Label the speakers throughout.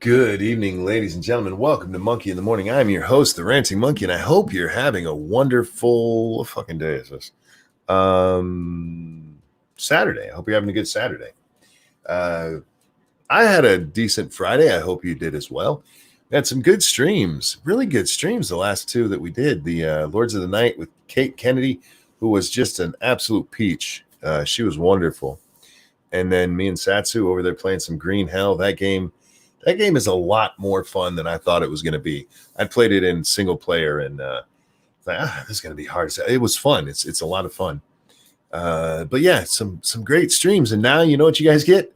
Speaker 1: Good evening, ladies and gentlemen. Welcome to Monkey in the Morning. I'm your host, the Ranting Monkey, and I hope you're having a wonderful what fucking day is this? Saturday. I hope you're having a good Saturday. I had a decent Friday. I hope you did as well. We had some good streams, really good streams. The last two that we did, the Lords of the Night with Kate Kennedy, who was just an absolute peach. She was wonderful. And then me and Satsu over there playing some Green Hell. That game is a lot more fun than I thought it was going to be. I played it in single player and this is going to be hard. It was fun. It's a lot of fun. But yeah, some great streams. And now you know what you guys get?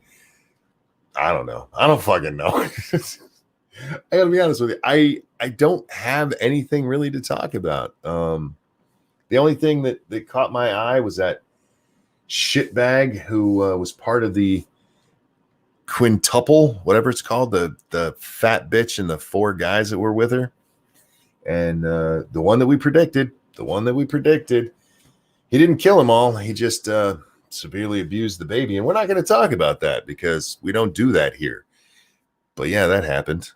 Speaker 1: I don't know. I don't fucking know. I gotta be honest with you. I don't have anything really to talk about. The only thing that caught my eye was that shitbag who was part of the quintuple, whatever it's called, the fat bitch and the four guys that were with her. And the one that we predicted, he didn't kill them all. He just severely abused the baby. And we're not going to talk about that because we don't do that here. But yeah, that happened.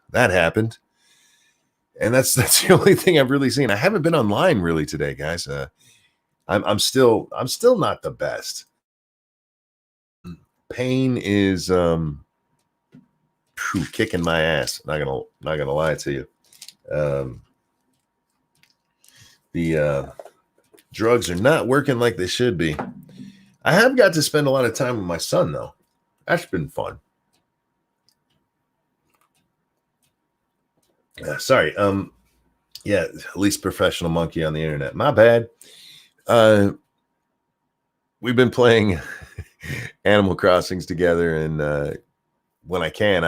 Speaker 1: And that's the only thing I've really seen. I haven't been online really today, guys. I'm still not the best. Pain is kicking my ass. Not gonna lie to you. The drugs are not working like they should be. I have got to spend a lot of time with my son though. That's been fun. Sorry. Yeah, least professional monkey on the internet. My bad. We've been playing Animal Crossings together, and when I can,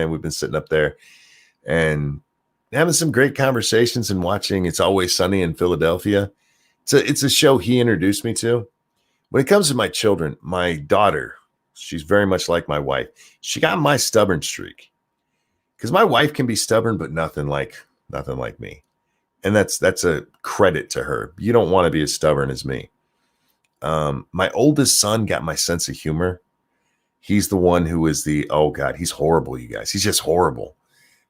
Speaker 1: we've been sitting up there and having some great conversations and watching It's Always Sunny in Philadelphia. It's a show he introduced me to. When it comes to my children, my daughter, she's very much like my wife. She got my stubborn streak. Because my wife can be stubborn, but nothing like me. And that's a credit to her. You don't want to be as stubborn as me. My oldest son got my sense of humor. He's the one who is oh God, he's horrible, you guys. He's just horrible.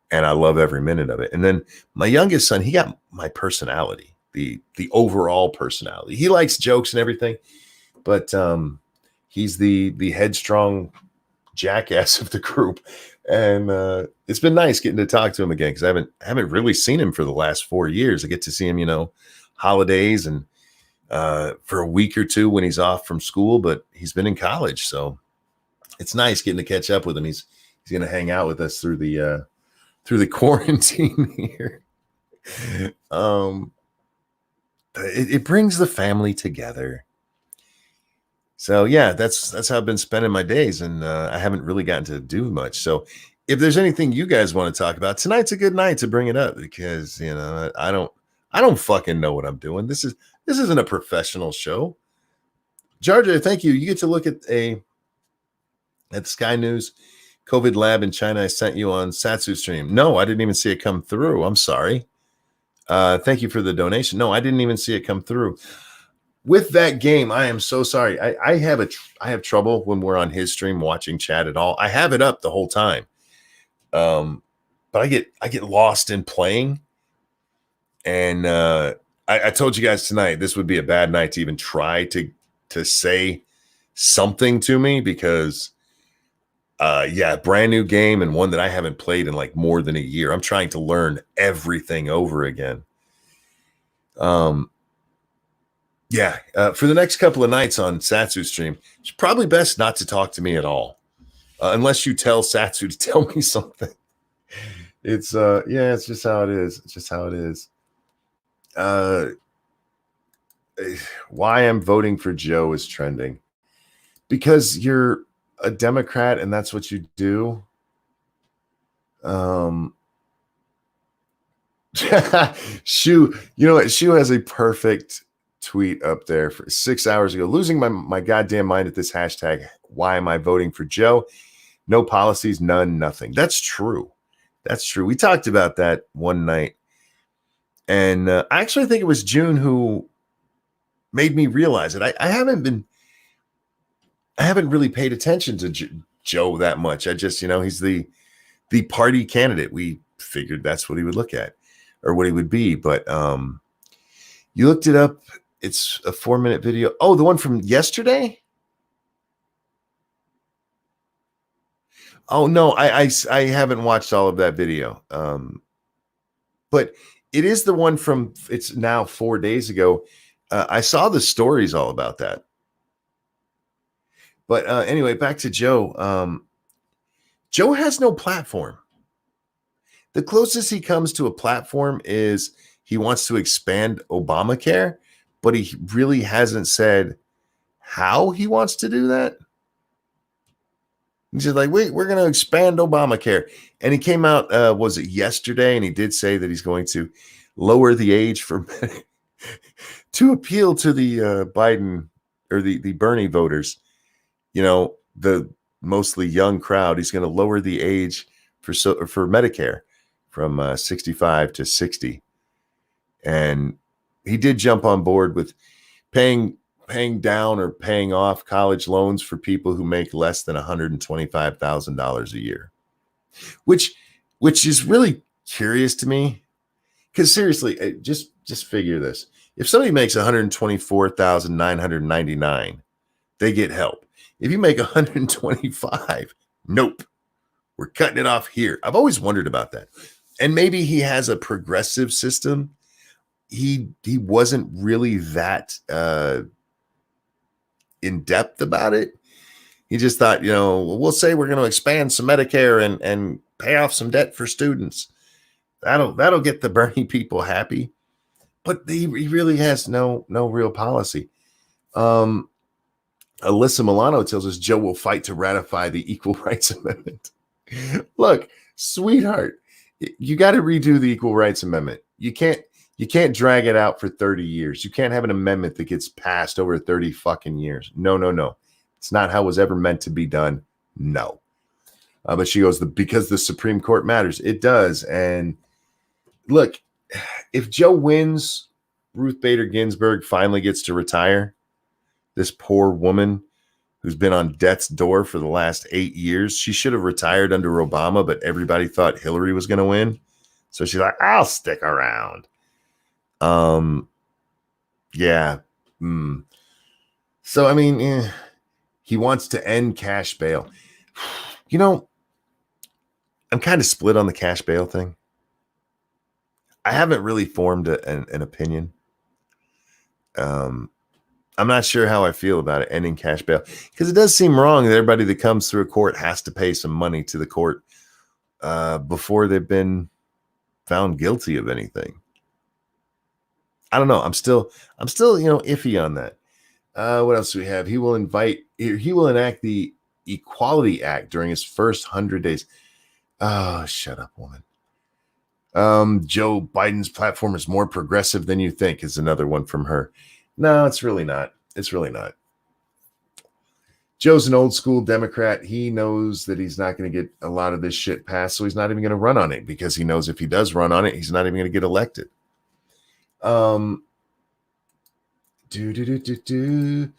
Speaker 1: And I love every minute of it. And then my youngest son, he got my personality, the overall personality. He likes jokes and everything, but he's the headstrong jackass of the group. And it's been nice getting to talk to him again because I haven't really seen him for the last 4 years. I get to see him, holidays and for a week or two when he's off from school, but he's been in college, so it's nice getting to catch up with him. He's going to hang out with us through the quarantine here. It brings the family together. So yeah, that's how I've been spending my days, and I haven't really gotten to do much. So if there's anything you guys want to talk about, tonight's a good night to bring it up because I don't fucking know what I'm doing. This isn't a professional show. Jar Jar, thank you. You get to look at Sky News COVID lab in China I sent you on Satsu stream. No, I didn't even see it come through. I'm sorry. Thank you for the donation. No, I didn't even see it come through. With that game, I am so sorry. I have trouble when we're on his stream watching chat at all. I have it up the whole time. But I get lost in playing. And I told you guys tonight this would be a bad night to even try to say something to me because brand new game and one that I haven't played in like more than a year. I'm trying to learn everything over again. For the next couple of nights on Satsu stream, it's probably best not to talk to me at all. Unless you tell Satsu to tell me something. It's just how it is. Why I'm voting for Joe is trending. Because you're a Democrat and that's what you do. Shu, you know what? Shu has a perfect tweet up there for 6 hours ago. Losing my goddamn mind at this hashtag. Why am I voting for Joe? No policies, none, nothing. That's true. We talked about that one night. And I actually think it was June who made me realize it. I haven't really paid attention to Joe that much. I just, he's the the party candidate. We figured that's what he would look at or what he would be. But you looked it up. It's a 4-minute video. Oh, the one from yesterday? Oh, no, I haven't watched all of that video. But it is the one from, it's now 4 days ago. I saw the stories all about that. But anyway, back to Joe. Joe has no platform. The closest he comes to a platform is he wants to expand Obamacare, but he really hasn't said how he wants to do that. He's just like, wait, we're going to expand Obamacare. And he came out, was it yesterday? And he did say that he's going to lower the age for to appeal to the Biden or the Bernie voters, the mostly young crowd. He's going to lower the age for Medicare from 65 to 60. And he did jump on board with paying down or paying off college loans for people who make less than $125,000 a year, which is really curious to me. Because seriously, just figure this: if somebody makes $124,999, they get help. If you make 125, nope, we're cutting it off here. I've always wondered about that, and maybe he has a progressive system. He wasn't really that in depth about it. He just thought, we'll say we're going to expand some Medicare and pay off some debt for students. That'll get the Bernie people happy. But he really has no real policy. Alyssa Milano tells us Joe will fight to ratify the Equal Rights Amendment. Look, sweetheart, you got to redo the Equal Rights Amendment. You can't drag it out for 30 years. You can't have an amendment that gets passed over 30 fucking years. No. It's not how it was ever meant to be done. No. But she goes, because the Supreme Court matters. It does. And look, if Joe wins, Ruth Bader Ginsburg finally gets to retire. This poor woman who's been on death's door for the last 8 years. She should have retired under Obama, but everybody thought Hillary was going to win. So she's like, I'll stick around. Yeah. So, I mean, he wants to end cash bail. I'm kind of split on the cash bail thing. I haven't really formed an opinion. I'm not sure how I feel about it, ending cash bail, because it does seem wrong that everybody that comes through a court has to pay some money to the court before they've been found guilty of anything. I don't know. I'm still, iffy on that. What else do we have? He will enact the Equality Act during his first 100 days. Oh, shut up, woman. Joe Biden's platform is more progressive than you think is another one from her. No, it's really not. Joe's an old school Democrat. He knows that he's not going to get a lot of this shit passed, so he's not even going to run on it, because he knows if he does run on it, he's not even going to get elected. Trying to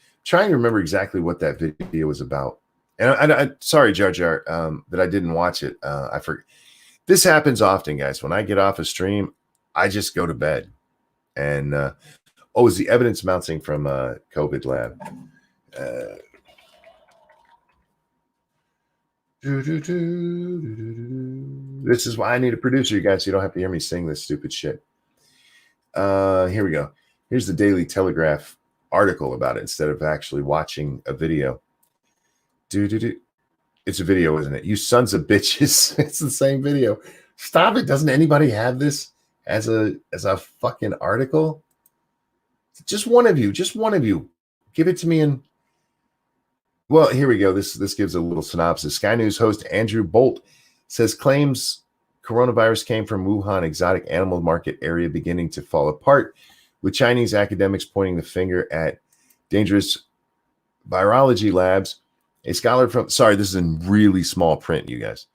Speaker 1: remember exactly what that video was about. And I sorry, Jar Jar, that I didn't watch it. I forget. This happens often, guys. When I get off a stream, I just go to bed. And is the evidence mounting from COVID lab? This is why I need a producer, you guys, so you don't have to hear me sing this stupid shit. Here we go. Here's the Daily Telegraph article about it instead of actually watching a video. It's a video, isn't it? You sons of bitches. It's the same video. Stop it. Doesn't anybody have this as a fucking article? Just one of you. Give it to me. And well, here we go. This gives a little synopsis. Sky News host Andrew Bolt says claims coronavirus came from Wuhan exotic animal market area beginning to fall apart, with Chinese academics pointing the finger at dangerous virology labs. A scholar from, sorry, this is in really small print, you guys.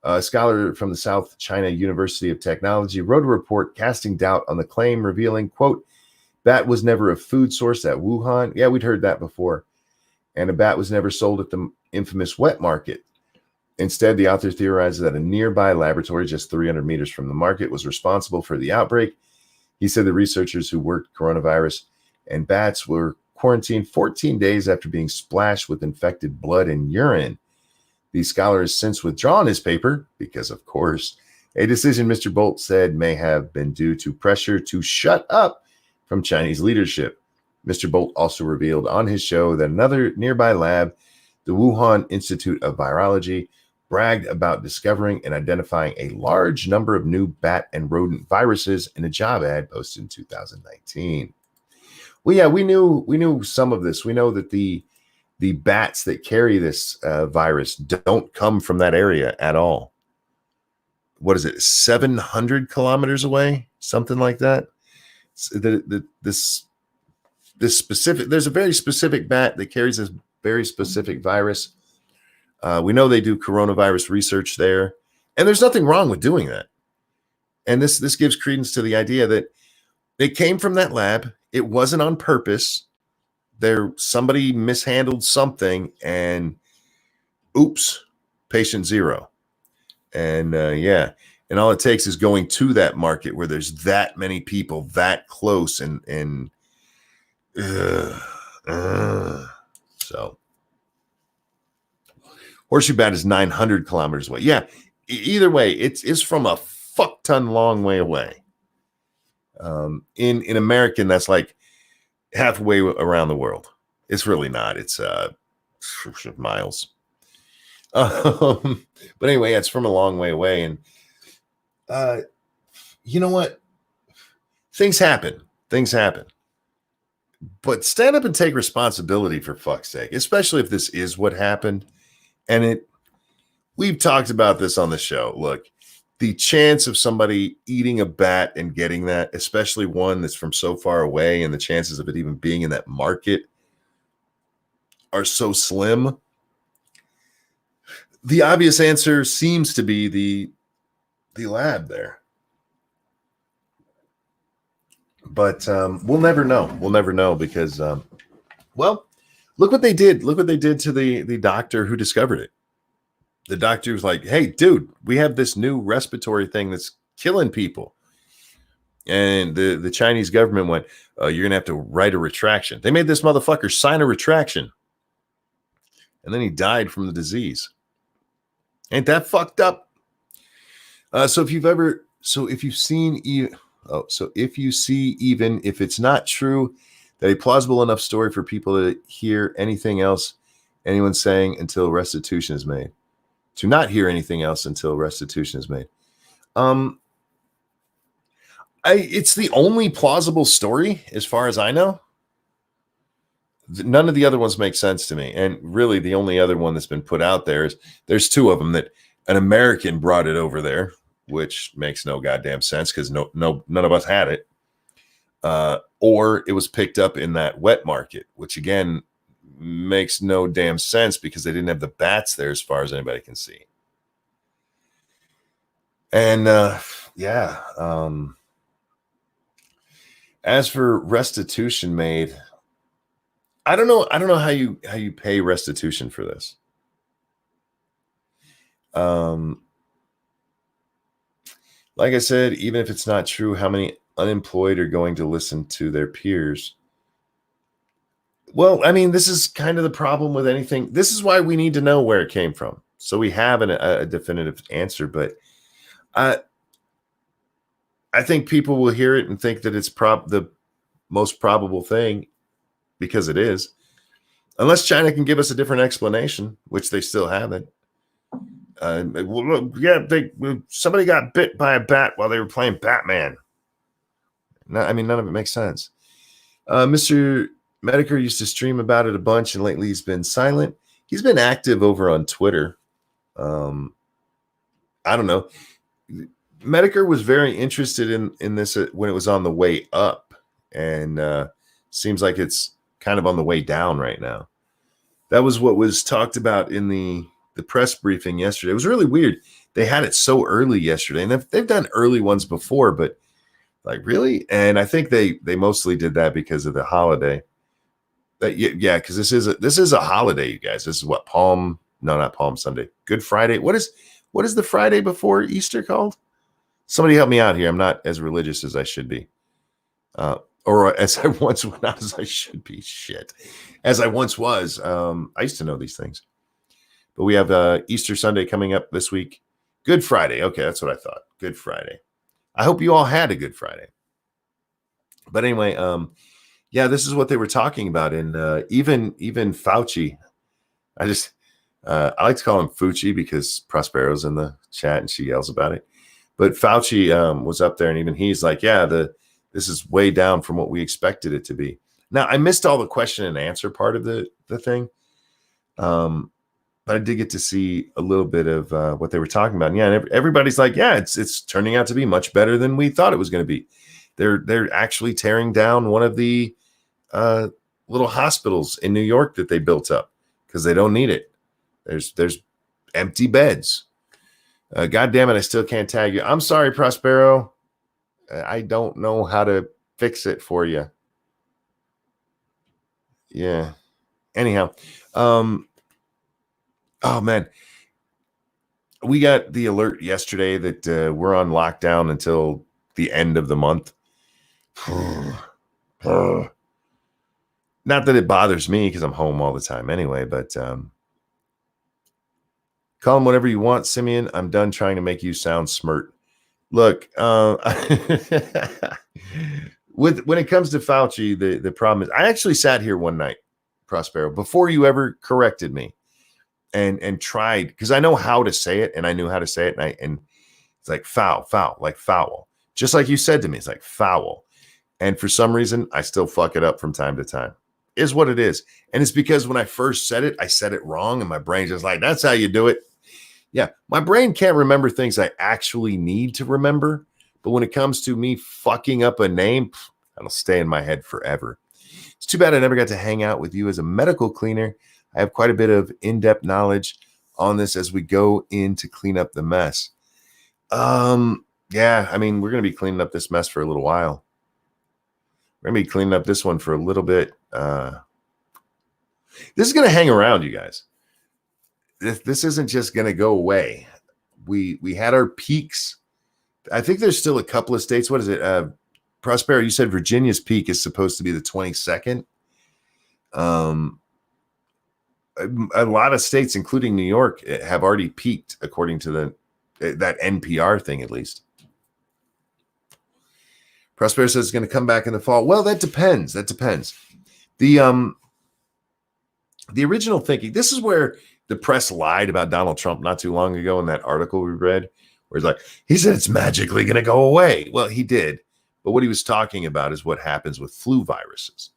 Speaker 1: A scholar from the South China University of Technology wrote a report casting doubt on the claim, revealing, quote, bat was never a food source at Wuhan. Yeah, we'd heard that before. And a bat was never sold at the infamous wet market. Instead, the author theorizes that a nearby laboratory just 300 meters from the market was responsible for the outbreak. He said the researchers who worked coronavirus and bats were quarantined 14 days after being splashed with infected blood and urine. The scholar has since withdrawn his paper because, of course, a decision Mr. Bolt said may have been due to pressure to shut up from Chinese leadership. Mr. Bolt also revealed on his show that another nearby lab, the Wuhan Institute of Virology, bragged about discovering and identifying a large number of new bat and rodent viruses in a job ad posted in 2019. Well, yeah, we knew some of this. We know that the bats that carry this virus don't come from that area at all. What is it? 700 kilometers away, something like that. This specific. There's a very specific bat that carries this very specific virus. We know they do coronavirus research there, and there's nothing wrong with doing that. And this gives credence to the idea that it came from that lab. It wasn't on purpose. Somebody mishandled something, and oops, patient zero. And and all it takes is going to that market where there's that many people that close, and so. Horseshoe bat is 900 kilometers away. Yeah, either way, it's from a fuck ton long way away. In American, that's like halfway around the world. It's really not. It's miles. But anyway, it's from a long way away. And you know what? Things happen. But stand up and take responsibility, for fuck's sake, especially if this is what happened. And we've talked about this on the show. Look, the chance of somebody eating a bat and getting that, especially one that's from so far away, and the chances of it even being in that market are so slim. The obvious answer seems to be the lab there. But we'll never know. We'll never know because, look what they did. Look what they did to the doctor who discovered it. The doctor was like, hey, dude, we have this new respiratory thing that's killing people. And the Chinese government went, you're going to have to write a retraction. They made this motherfucker sign a retraction. And then he died from the disease. Ain't that fucked up? So if you see, even if it's not true, that a plausible enough story for people to hear anything else anyone's saying until restitution is made. To not hear anything else until restitution is made. It's the only plausible story as far as I know. None of the other ones make sense to me. And really the only other one that's been put out there is there's two of them that an American brought it over there, which makes no goddamn sense because none of us had it. Or it was picked up in that wet market, which again makes no damn sense because they didn't have the bats there as far as anybody can see. And as for restitution made, I don't know how you pay restitution for this. Like I said, even if it's not true, how many unemployed are going to listen to their peers? Well, I mean, this is kind of the problem with anything. This is why we need to know where it came from, so we have a definitive answer. But I think people will hear it and think that it's the most probable thing, because it is, unless China can give us a different explanation, which they still haven't. Somebody got bit by a bat while they were playing Batman. None of it makes sense. Mr. Medicare used to stream about it a bunch, and lately he's been silent. He's been active over on Twitter. I don't know. Medicare was very interested in this when it was on the way up, and seems like it's kind of on the way down right now. That was what was talked about in the press briefing yesterday. It was really weird. They had it so early yesterday, and they've done early ones before, but like, really? And I think they mostly did that because of the holiday. Because this is a holiday, you guys. This is what, Palm No, not Palm Sunday. Good Friday. What is the Friday before Easter called? Somebody help me out here. I'm not as religious as I should be. Or as I once was, not as I should be. Shit. As I once was. I used to know these things. But we have Easter Sunday coming up this week. Good Friday. Okay, that's what I thought. Good Friday. I hope you all had a good Friday. But anyway, yeah, this is what they were talking about. And even Fauci, I like to call him Fucci because Prospero's in the chat and she yells about it. But Fauci was up there and even he's like, yeah, this is way down from what we expected it to be. Now, I missed all the question and answer part of the thing. But I did get to see a little bit of what they were talking about. And yeah, and everybody's like, yeah, it's turning out to be much better than we thought it was going to be. They're actually tearing down one of the little hospitals in New York that they built up because they don't need it. There's empty beds. God damn it, I still can't tag you. I'm sorry, Prospero. I don't know how to fix it for you. Yeah. Anyhow, oh man, we got the alert yesterday that we're on lockdown until the end of the month. Not that it bothers me because I'm home all the time anyway, but call him whatever you want, Simeon. I'm done trying to make you sound smart. Look, when it comes to Fauci, the problem is I actually sat here one night, Prospero, before you ever corrected me and tried, because I know how to say it and I knew how to say it. And it's like foul, like foul. Just like you said to me, it's like foul. And for some reason, I still fuck it up from time to time. Is what it is. And it's because when I first said it, I said it wrong. And my brain's just like, that's how you do it. Yeah, my brain can't remember things I actually need to remember. But when it comes to me fucking up a name, that'll stay in my head forever. It's too bad I never got to hang out with you as a medical cleaner. I have quite a bit of in-depth knowledge on this as we go in to clean up the mess. Yeah, I mean, we're going to be cleaning up this mess for a little while. We're going to be cleaning up this one for a little bit. This is going to hang around, you guys. This isn't just going to go away. We had our peaks. I think there's still a couple of states. What is it? Prospero, you said Virginia's peak is supposed to be the 22nd. A lot of states, including New York, have already peaked, according to that NPR thing, at least. Prospero says it's going to come back in the fall. Well, that depends. The original thinking, this is where the press lied about Donald Trump not too long ago in that article we read, where he's like, he said it's magically going to go away. Well, he did. But what he was talking about is what happens with flu viruses.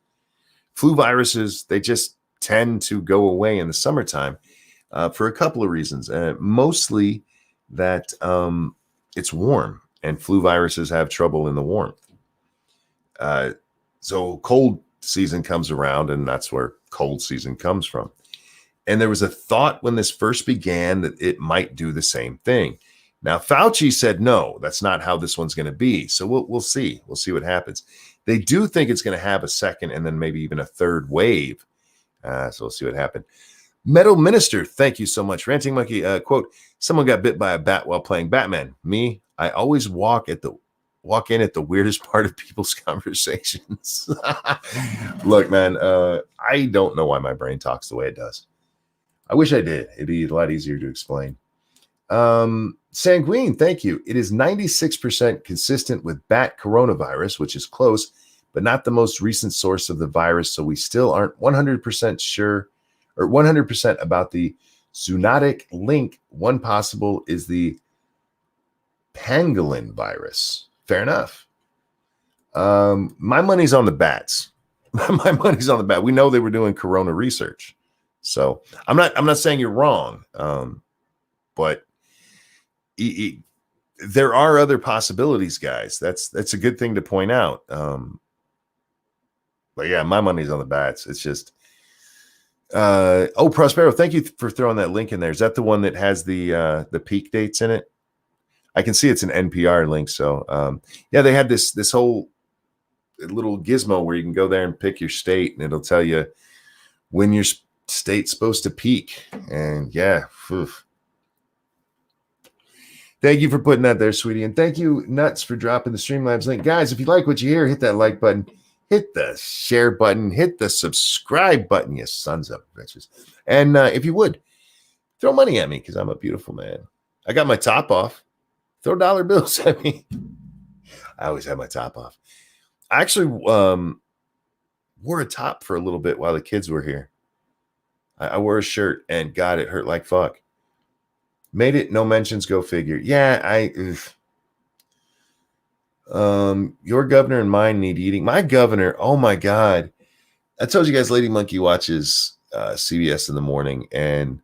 Speaker 1: Flu viruses, they just tend to go away in the summertime for a couple of reasons. Mostly that it's warm and flu viruses have trouble in the warmth. So cold season comes around, and that's where cold season comes from. And there was a thought when this first began that it might do the same thing. Now, Fauci said, no, that's not how this one's going to be. So we'll see. We'll see what happens. They do think it's going to have a second and then maybe even a third wave. So we'll see what happens. Metal Minister, thank you so much. Ranting Monkey, quote, someone got bit by a bat while playing Batman. Me, I always walk in at the weirdest part of people's conversations. Look, man, I don't know why my brain talks the way it does. I wish I did. It'd be a lot easier to explain. Sanguine, thank you. It is 96% consistent with bat coronavirus, which is close, but not the most recent source of the virus. So we still aren't 100% sure or 100% about the zoonotic link. One possible is the pangolin virus. Fair enough. My money's on the bats. My money's on the bat. We know they were doing corona research. So I'm not saying you're wrong. But there are other possibilities, guys. That's a good thing to point out. But yeah, my money's on the bats. It's just, Prospero, thank you for throwing that link in there. Is that the one that has the peak dates in it? I can see it's an NPR link. So yeah, they had this whole little gizmo where you can go there and pick your state, and it'll tell you when you're state's supposed to peak. And yeah, oof. Thank you for putting that there, sweetie. And thank you, Nuts, for dropping the Streamlabs link. Guys, if you like what you hear, hit that like button, hit the share button, hit the subscribe button, you sons of bitches. And if you would, throw money at me because I'm a beautiful man. I got my top off. Throw dollar bills at me. I always have my top off. I actually wore a top for a little bit while the kids were here. I wore a shirt and God, it hurt like fuck. Made it, no mentions, go figure. Yeah, your governor and mine need eating. My governor, oh my God. I told you guys Lady Monkey watches CBS in the morning, and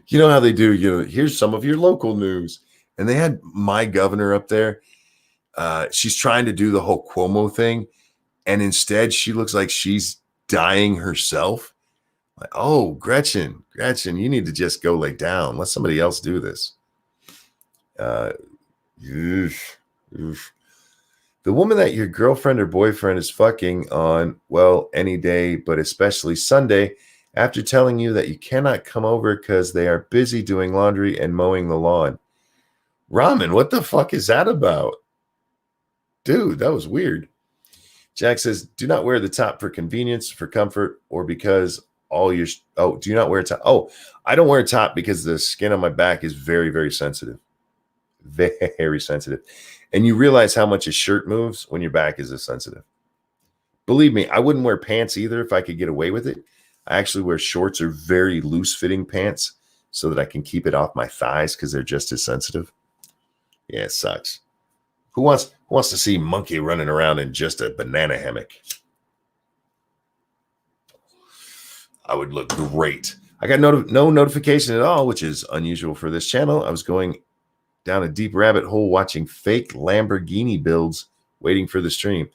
Speaker 1: you know how they do, here's some of your local news. And they had my governor up there. She's trying to do the whole Cuomo thing, and instead she looks like she's dying herself. Like, oh, Gretchen, you need to just go lay down. Let somebody else do this. Oof. The woman that your girlfriend or boyfriend is fucking on, well, any day, but especially Sunday, after telling you that you cannot come over because they are busy doing laundry and mowing the lawn. Ramen, what the fuck is that about? Dude, that was weird. Jack says, do not wear the top for convenience, for comfort, or because do not wear a top. Oh, I don't wear a top because the skin on my back is very, very sensitive. Very sensitive. And you realize how much a shirt moves when your back is this sensitive. Believe me, I wouldn't wear pants either if I could get away with it. I actually wear shorts or very loose fitting pants so that I can keep it off my thighs because they're just as sensitive. Yeah, it sucks. Who wants to see Monkey running around in just a banana hammock? I would look great. I got no notification at all, which is unusual for this channel. I was going down a deep rabbit hole watching fake Lamborghini builds, waiting for the stream.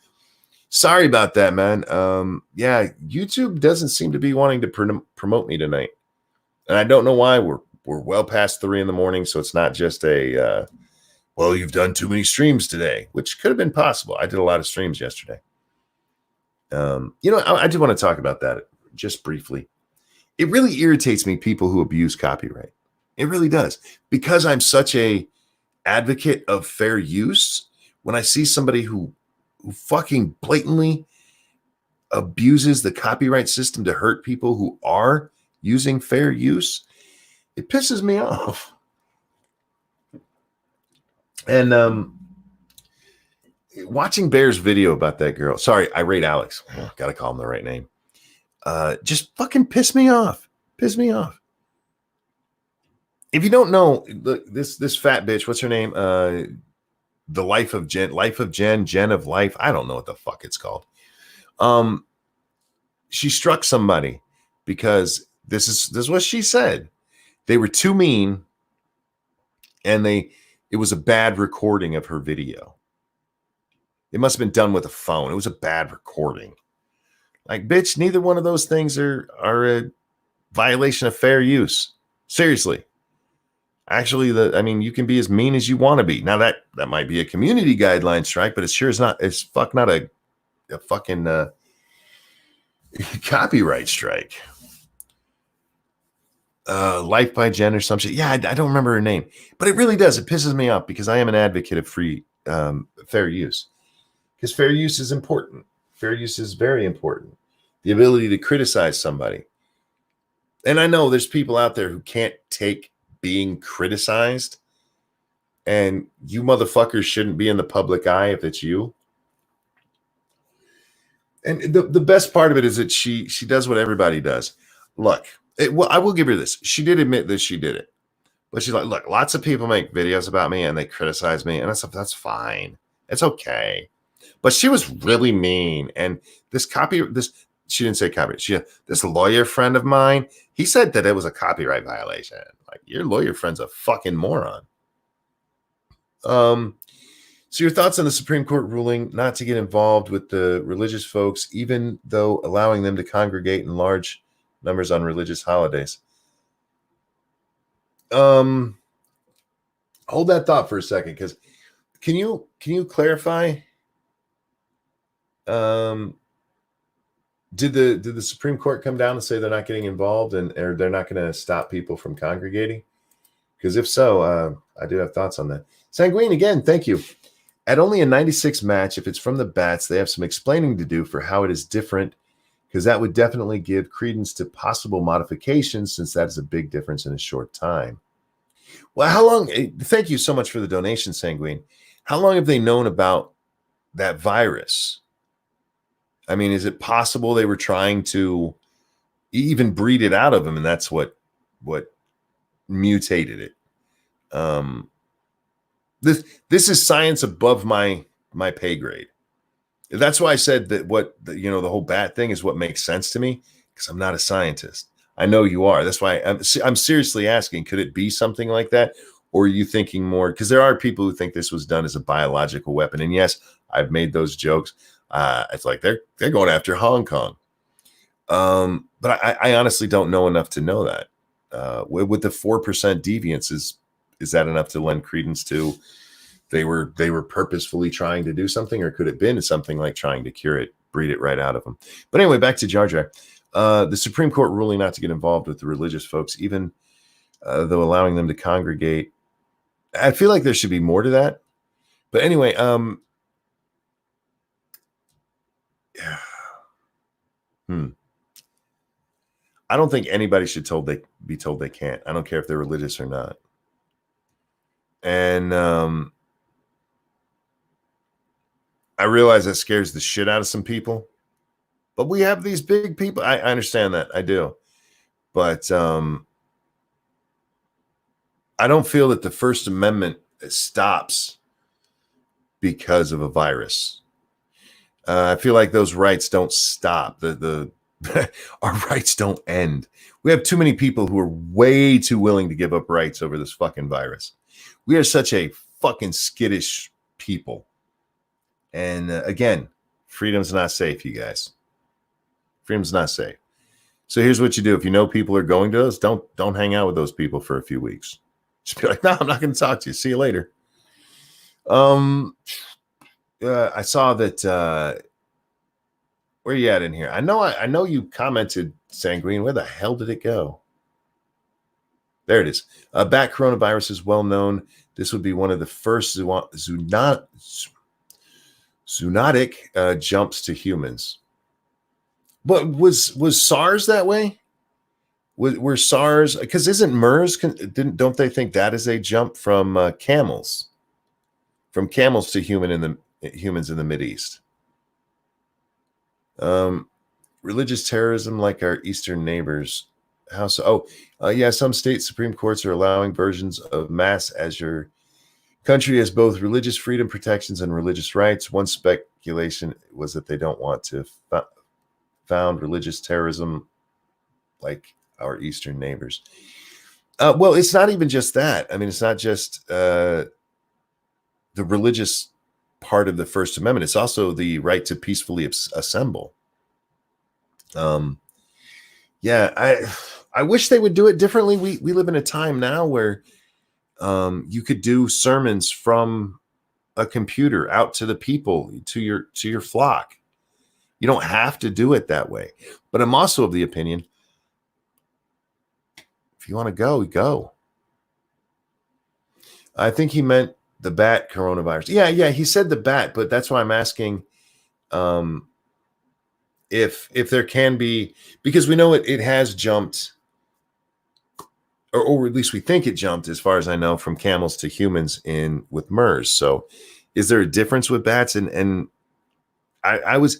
Speaker 1: Sorry about that, man. Yeah, YouTube doesn't seem to be wanting to promote me tonight, and I don't know why. We're well past 3 a.m, so it's not just a well, you've done too many streams today, which could have been possible. I did a lot of streams yesterday. I do want to talk about that just briefly. It really irritates me, people who abuse copyright. It really does, because I'm such a advocate of fair use. When I see somebody who fucking blatantly abuses the copyright system to hurt people who are using fair use, it pisses me off. And watching Bear's video about that girl, sorry, Irate Alex, gotta call him the right name, just fucking pissed me off. If you don't know, this fat bitch, what's her name? The Life of Jen of Life. I don't know what the fuck it's called. She struck somebody because this is what she said. They were too mean, and it was a bad recording of her video. It must have been done with a phone. It was a bad recording. Like, bitch, neither one of those things are a violation of fair use. Seriously. Actually, you can be as mean as you want to be. Now that might be a community guideline strike, but it sure is not. It's not a fucking copyright strike. Life by Jen or some shit. Yeah, I don't remember her name, but it really does. It pisses me off because I am an advocate of fair use. Because fair use is important. Fair use is very important. The ability to criticize somebody. And I know there's people out there who can't take being criticized, and you motherfuckers shouldn't be in the public eye if it's you. And the best part of it is that she does what everybody does. Look, I will give her this. She did admit that she did it. But she's like, look, lots of people make videos about me and they criticize me, and that's fine. It's okay. But she was really mean. And she didn't say copyright. This lawyer friend of mine, he said that it was a copyright violation. Like, your lawyer friend's a fucking moron. So your thoughts on the Supreme Court ruling not to get involved with the religious folks, even though allowing them to congregate in large numbers on religious holidays? Hold that thought for a second, because can you clarify Did the Supreme Court come down and say they're not getting involved or they're not going to stop people from congregating? Because if so, I do have thoughts on that. Sanguine, again, thank you. At only a 96 match, if it's from the bats, they have some explaining to do for how it is different, because that would definitely give credence to possible modifications, since that is a big difference in a short time. Well, how long? Thank you so much for the donation, Sanguine. How long have they known about that virus? I mean, is it possible they were trying to even breed it out of him, and that's what mutated it? This is science above my pay grade. That's why I said that the whole bat thing is what makes sense to me, because I'm not a scientist. I know you are. That's why I'm seriously asking, could it be something like that? Or are you thinking more? Because there are people who think this was done as a biological weapon. And yes, I've made those jokes. It's like they're going after Hong Kong. But I honestly don't know enough to know that. With the 4% deviance, is that enough to lend credence to they were purposefully trying to do something, or could it have been something like trying to cure it, breed it right out of them? But anyway, back to Jar Jar. The Supreme Court ruling not to get involved with the religious folks, even though allowing them to congregate. I feel like there should be more to that. But anyway, I don't think anybody should be told they can't. I don't care if they're religious or not. And I realize that scares the shit out of some people. But we have these big people. I understand that. I do. But I don't feel that the First Amendment stops because of a virus. I feel like those rights don't stop. Our rights don't end. We have too many people who are way too willing to give up rights over this fucking virus. We are such a fucking skittish people. And again, freedom's not safe, you guys. Freedom's not safe. So here's what you do. If you know people are going to us, don't hang out with those people for a few weeks. Just be like, no, I'm not going to talk to you. See you later. I saw that. Where you at in here? I know you commented, Sanguine. Where the hell did it go? There it is. Bat coronavirus is well known. This would be one of the first zoonotic jumps to humans. But was SARS that way? Were SARS, because isn't MERS? Don't they think that is a jump from camels? From camels to humans in the Mideast. Religious terrorism like our eastern neighbors. How so? Yeah, some state Supreme Courts are allowing versions of mass as your country has both religious freedom protections and religious rights. One speculation was that they don't want to found religious terrorism like our eastern neighbors. Well, it's not even just that. I mean, it's not just the religious part of the First Amendment. It's also the right to peacefully assemble. Yeah, I wish they would do it differently. We live in a time now where you could do sermons from a computer out to the people, to your flock. You don't have to do it that way. But I'm also of the opinion, if you want to go, go. I think he meant the bat coronavirus. Yeah, he said the bat, but that's why I'm asking if there can be, because we know it has jumped, or at least we think it jumped, as far as I know, from camels to humans with MERS. So is there a difference with bats? And I was,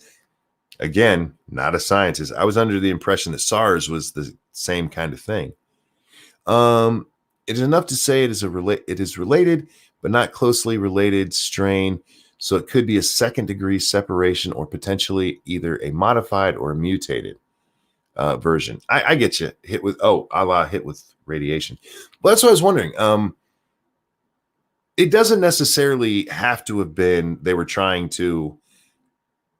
Speaker 1: again, not a scientist. I was under the impression that SARS was the same kind of thing. It is enough to say it is related, but not closely related strain. So it could be a second-degree separation, or potentially either a modified or a mutated version. I get you. Hit with radiation. Well, that's what I was wondering. It doesn't necessarily have to have been they were trying to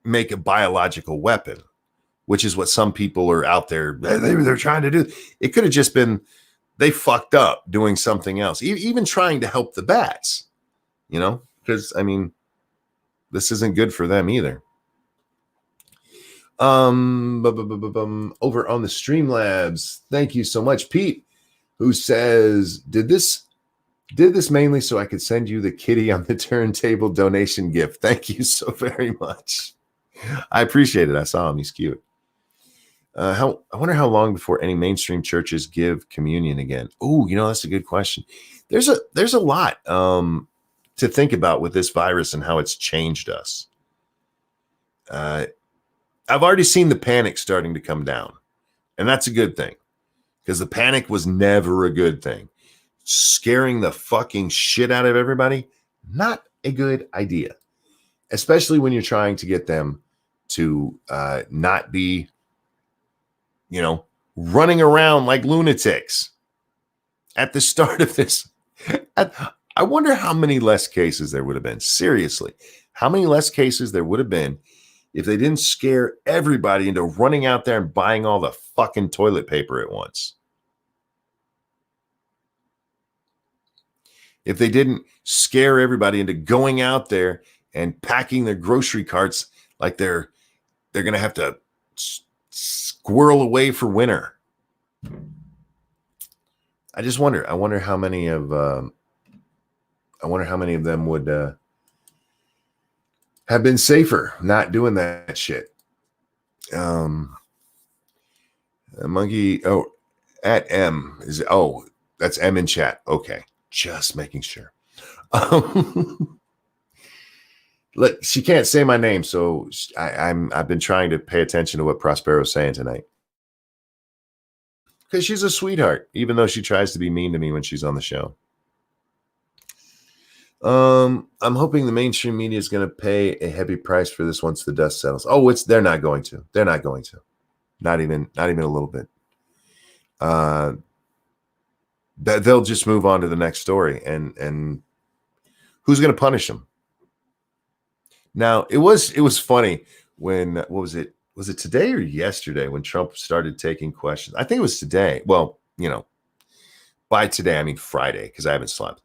Speaker 1: make a biological weapon, which is what some people are out there. They're trying to do. It could have just been they fucked up doing something else, even trying to help the bats, because I mean, this isn't good for them either. Over on the Streamlabs, thank you so much, Pete, who says, did this mainly so I could send you the kitty on the turntable donation gift. Thank you so very much. I appreciate it. I saw him. He's cute. I wonder how long before any mainstream churches give communion again. Oh, that's a good question. There's a lot to think about with this virus and how it's changed us. I've already seen the panic starting to come down, and that's a good thing, because the panic was never a good thing. Scaring the fucking shit out of everybody, not a good idea, especially when you're trying to get them to not be, running around like lunatics at the start of this. I wonder how many less cases there would have been. Seriously, how many less cases there would have been if they didn't scare everybody into running out there and buying all the fucking toilet paper at once. If they didn't scare everybody into going out there and packing their grocery carts like they're going to have to squirrel away for winter. I just wonder. I wonder how many of them would have been safer not doing that shit. Monkey. Oh, at M is. Oh, that's M in chat. Okay, just making sure. Look, she can't say my name, so I've been trying to pay attention to what Prospero's saying tonight, because she's a sweetheart, even though she tries to be mean to me when she's on the show. I'm hoping the mainstream media is going to pay a heavy price for this once the dust settles. Oh, they're not going to. They're not going to. Not even a little bit. They'll just move on to the next story, and who's going to punish them? Now, it was funny when, what was it? Was it today or yesterday when Trump started taking questions? I think it was today. Well, by today, I mean Friday, because I haven't slept.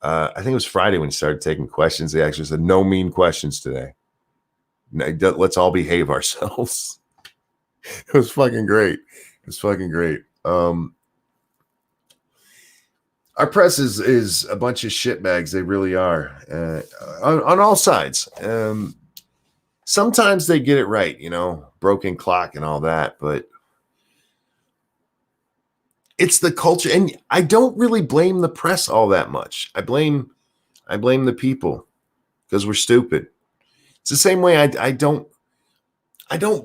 Speaker 1: I think it was Friday when he started taking questions. They actually said, no mean questions today. Let's all behave ourselves. It was fucking great. Our press is a bunch of shitbags. They really are, on all sides. Sometimes they get it right, broken clock and all that, but it's the culture. And I don't really blame the press all that much. I blame the people, because we're stupid. It's the same way I don't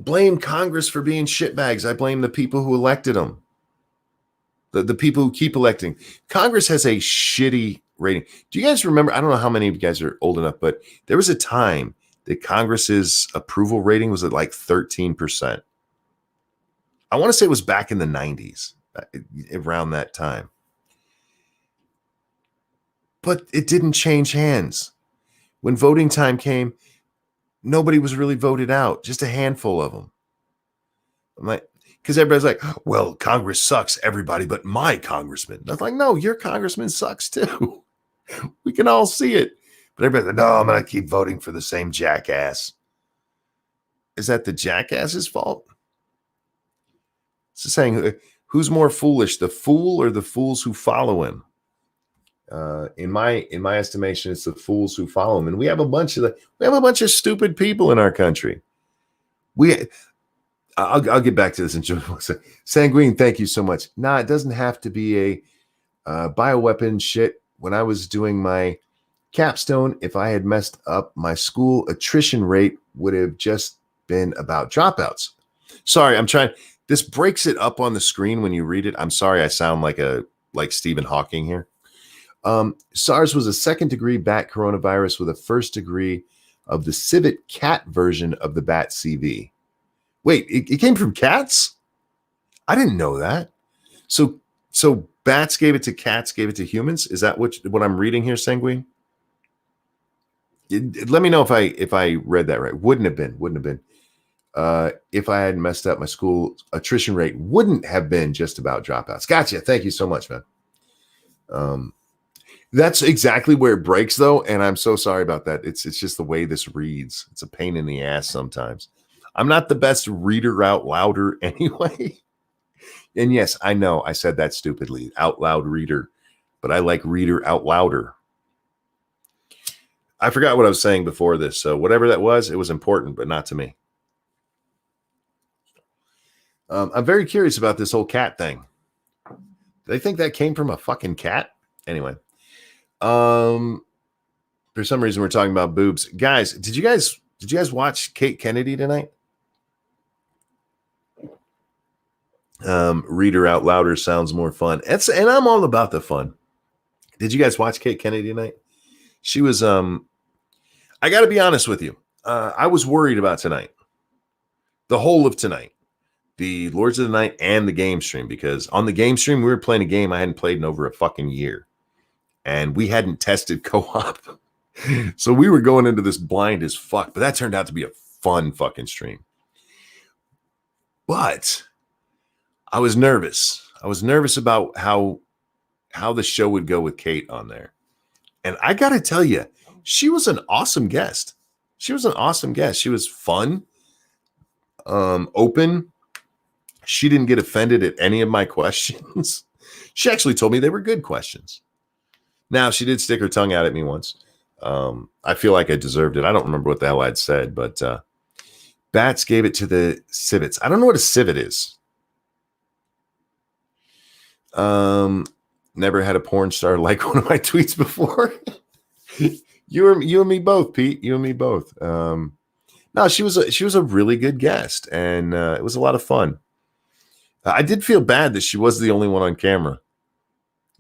Speaker 1: blame Congress for being shitbags. I blame the people who elected them. The people who keep electing. Congress has a shitty rating. Do you guys remember? I don't know how many of you guys are old enough, but there was a time that Congress's approval rating was at like 13%. I want to say it was back in the 90s, around that time. But it didn't change hands. When voting time came, nobody was really voted out, just a handful of them. I'm like, because everybody's like, well, Congress sucks, everybody but my congressman. I was like, no, your congressman sucks too. We can all see it. But everybody's like, no, I'm going to keep voting for the same jackass. Is that the jackass's fault? It's saying, who's more foolish, the fool or the fools who follow him? In my estimation, it's the fools who follow him. And we have a bunch of stupid people in our country. I'll get back to this in just one second. Sanguine, thank you so much. Nah, it doesn't have to be a bioweapon shit. When I was doing my capstone, if I had messed up my school, attrition rate would have just been about dropouts. Sorry, I'm trying. This breaks it up on the screen when you read it. I'm sorry, I sound like Stephen Hawking here. SARS was a second-degree bat coronavirus with a first degree of the civet cat version of the bat CV. Wait, it came from cats? I didn't know that. So bats gave it to cats, gave it to humans? Is that what I'm reading here, Sanguine? Let me know if I read that right. Wouldn't have been. If I hadn't messed up, my school attrition rate wouldn't have been just about dropouts. Gotcha. Thank you so much, man. That's exactly where it breaks, though, and I'm so sorry about that. It's just the way this reads. It's a pain in the ass sometimes. I'm not the best reader out louder anyway. And yes, I know I said that stupidly, out loud reader, but I like reader out louder. I forgot what I was saying before this. So whatever that was, it was important, but not to me. I'm very curious about this whole cat thing. They think that came from a fucking cat? Anyway. For some reason we're talking about boobs. Guys, did you guys watch Kate Kennedy tonight? Reader out louder sounds more fun. And I'm all about the fun. Did you guys watch Kate Kennedy tonight? She was I got to be honest with you. I was worried about tonight. The whole of tonight. The Lords of the Night and the game stream, because on the game stream we were playing a game I hadn't played in over a fucking year. And we hadn't tested co-op. So we were going into this blind as fuck, but that turned out to be a fun fucking stream. But I was nervous. I was nervous about how the show would go with Kate on there. And I got to tell you, she was an awesome guest. She was fun, open. She didn't get offended at any of my questions. She actually told me they were good questions. Now, she did stick her tongue out at me once. I feel like I deserved it. I don't remember what the hell I'd said, but Bats gave it to the civets. I don't know what a civet is. Never had a porn star like one of my tweets before. You and me both, Pete. You and me both. No, she was a really good guest, and it was a lot of fun. I did feel bad that she was the only one on camera.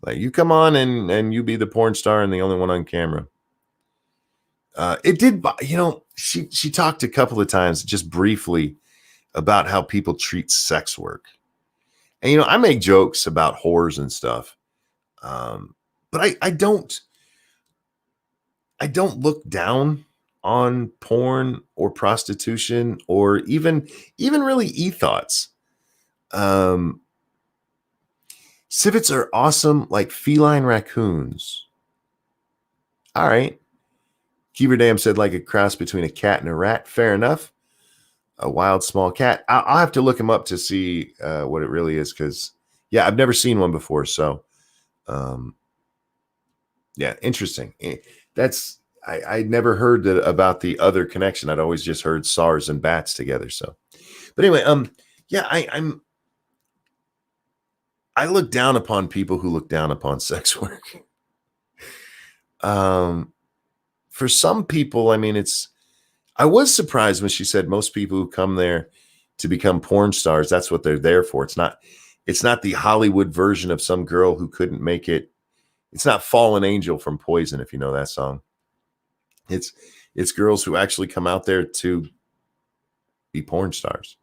Speaker 1: Like, you come on and you be the porn star and the only one on camera. It did, she talked a couple of times just briefly about how people treat sex work. And, I make jokes about whores and stuff. But I don't look down on porn or prostitution or even really e-thoughts. Civets are awesome, like feline raccoons. All right. Keeper Dam said like a cross between a cat and a rat. Fair enough. A wild small cat. I'll have to look him up to see what it really is, because, yeah, I've never seen one before. So, yeah, interesting. I'd never heard about the other connection. I'd always just heard SARS and bats together. So, but anyway, yeah, I look down upon people who look down upon sex work. For some people, I mean, I was surprised when she said most people who come there to become porn stars, that's what they're there for. It's not the Hollywood version of some girl who couldn't make it. It's not Fallen Angel from Poison, if you know that song. It's girls who actually come out there to be porn stars.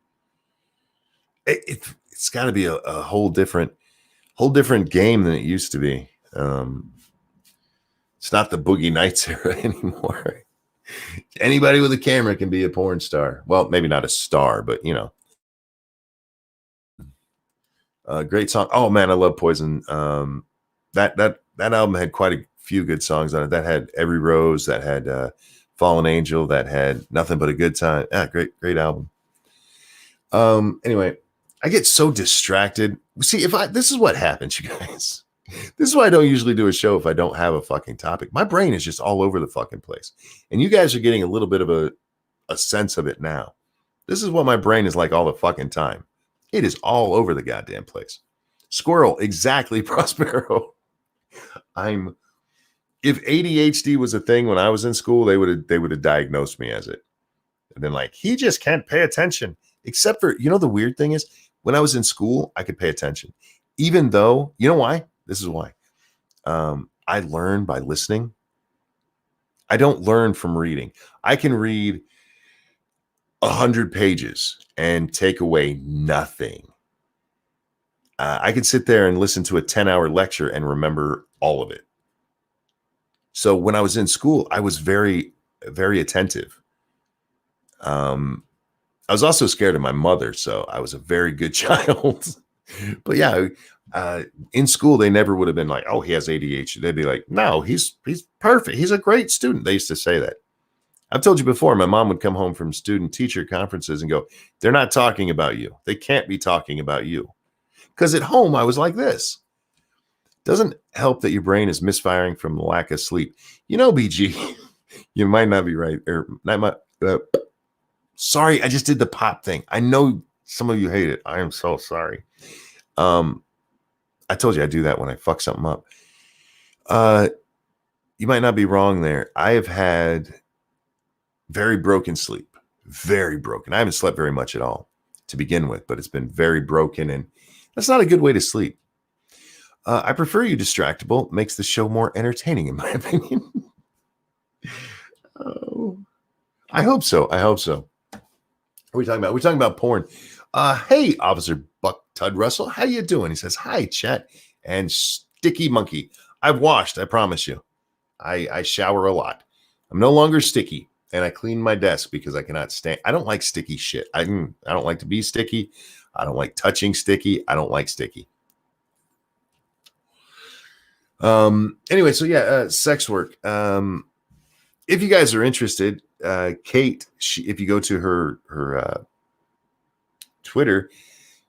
Speaker 1: It's got to be a whole different game than it used to be. It's not the Boogie Nights era anymore. Anybody with a camera can be a porn star. Well, maybe not a star, but great song. Oh man, I love Poison. That album had quite a few good songs on it. That had Every Rose, that had Fallen Angel, that had Nothing But a Good Time. Great album. Anyway, I get so distracted. See, this is what happens, you guys. This is why I don't usually do a show if I don't have a fucking topic. My brain is just all over the fucking place. And you guys are getting a little bit of a sense of it now. This is what my brain is like all the fucking time. It is all over the goddamn place. Squirrel, exactly, Prospero. If ADHD was a thing when I was in school, they would have diagnosed me as it. And then like, he just can't pay attention. Except for, the weird thing is, when I was in school, I could pay attention. Even though, you know why? This is why. I learn by listening. I don't learn from reading. I can read 100 pages and take away nothing. I can sit there and listen to a 10-hour lecture and remember all of it. So when I was in school, I was very, very attentive. I was also scared of my mother, so I was a very good child. But yeah, in school, they never would have been like, oh, he has ADHD. They'd be like, no, he's perfect. He's a great student. They used to say that. I've told you before, my mom would come home from student teacher conferences and go, they're not talking about you. They can't be talking about you. Because at home, I was like this. Doesn't help that your brain is misfiring from lack of sleep. You know, BG, you might not be right. Or sorry, I just did the pop thing. I know some of you hate it. I am so sorry. I told you I do that when I fuck something up. You might not be wrong there. I have had very broken sleep. Very broken. I haven't slept very much at all to begin with, but it's been very broken, and that's not a good way to sleep. I prefer you distractible. Makes the show more entertaining, in my opinion. Oh, I hope so. I hope so. What are we talking about? We're talking about porn. Hey, Officer Buck Tud Russell, how you doing? He says, hi, chat. And Sticky Monkey. I've washed, I promise you. I shower a lot. I'm no longer sticky. And I clean my desk because I cannot stand. I don't like sticky shit. I don't like to be sticky. I don't like touching sticky. I don't like sticky. Anyway, so yeah, sex work. If you guys are interested, Kate, if you go to her Twitter,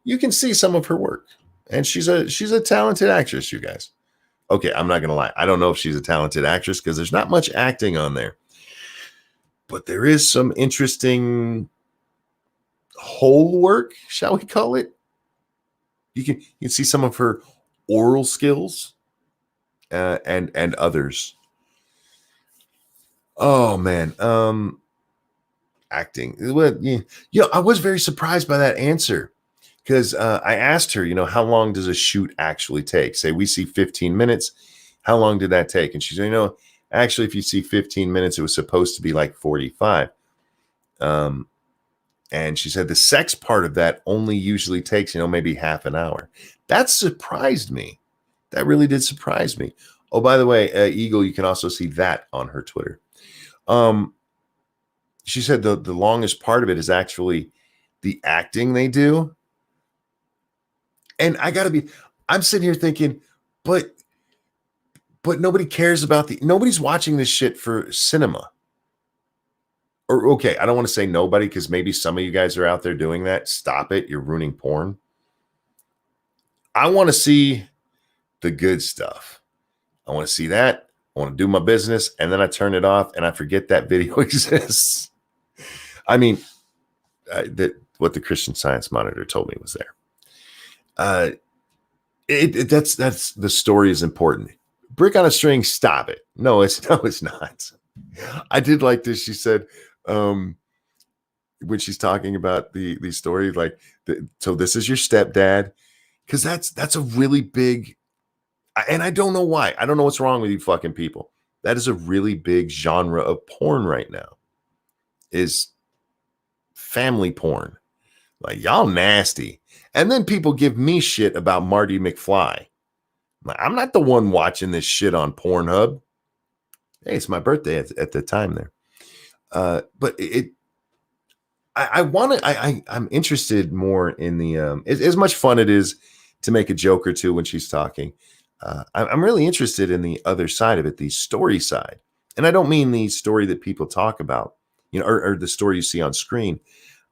Speaker 1: you can see some of her work, and she's a talented actress. You guys, okay? I'm not gonna lie. I don't know if she's a talented actress because there's not much acting on there. But there is some interesting whole work, shall we call it? You can see some of her oral skills and others. Oh man, acting. Well, yeah, I was very surprised by that answer because I asked her, how long does a shoot actually take? Say we see 15 minutes. How long did that take? And she said, actually, if you see 15 minutes, it was supposed to be like 45. And she said the sex part of that only usually takes, maybe half an hour. That surprised me. That really did surprise me. Oh, by the way, Eagle, you can also see that on her Twitter. She said the longest part of it is actually the acting they do. And I'm sitting here thinking, but nobody cares about nobody's watching this shit for cinema. Or, okay, I don't want to say nobody because maybe some of you guys are out there doing that. Stop it. You're ruining porn. I want to see the good stuff. I want to see that. I want to do my business. And then I turn it off and I forget that video exists. I mean, what the Christian Science Monitor told me was there. That's the story is important. Brick on a string, stop it. No, it's not. I did like this. She said, when she's talking about the story, like, so this is your stepdad, because that's a really big, and I don't know why. I don't know what's wrong with you fucking people. That is a really big genre of porn right now. Is family porn. Like, y'all nasty. And then people give me shit about Marty McFly. I'm not the one watching this shit on Pornhub. Hey, it's my birthday at the time there. But I'm interested more in the, as much fun it is to make a joke or two when she's talking. I'm really interested in the other side of it, the story side. And I don't mean the story that people talk about, or the story you see on screen.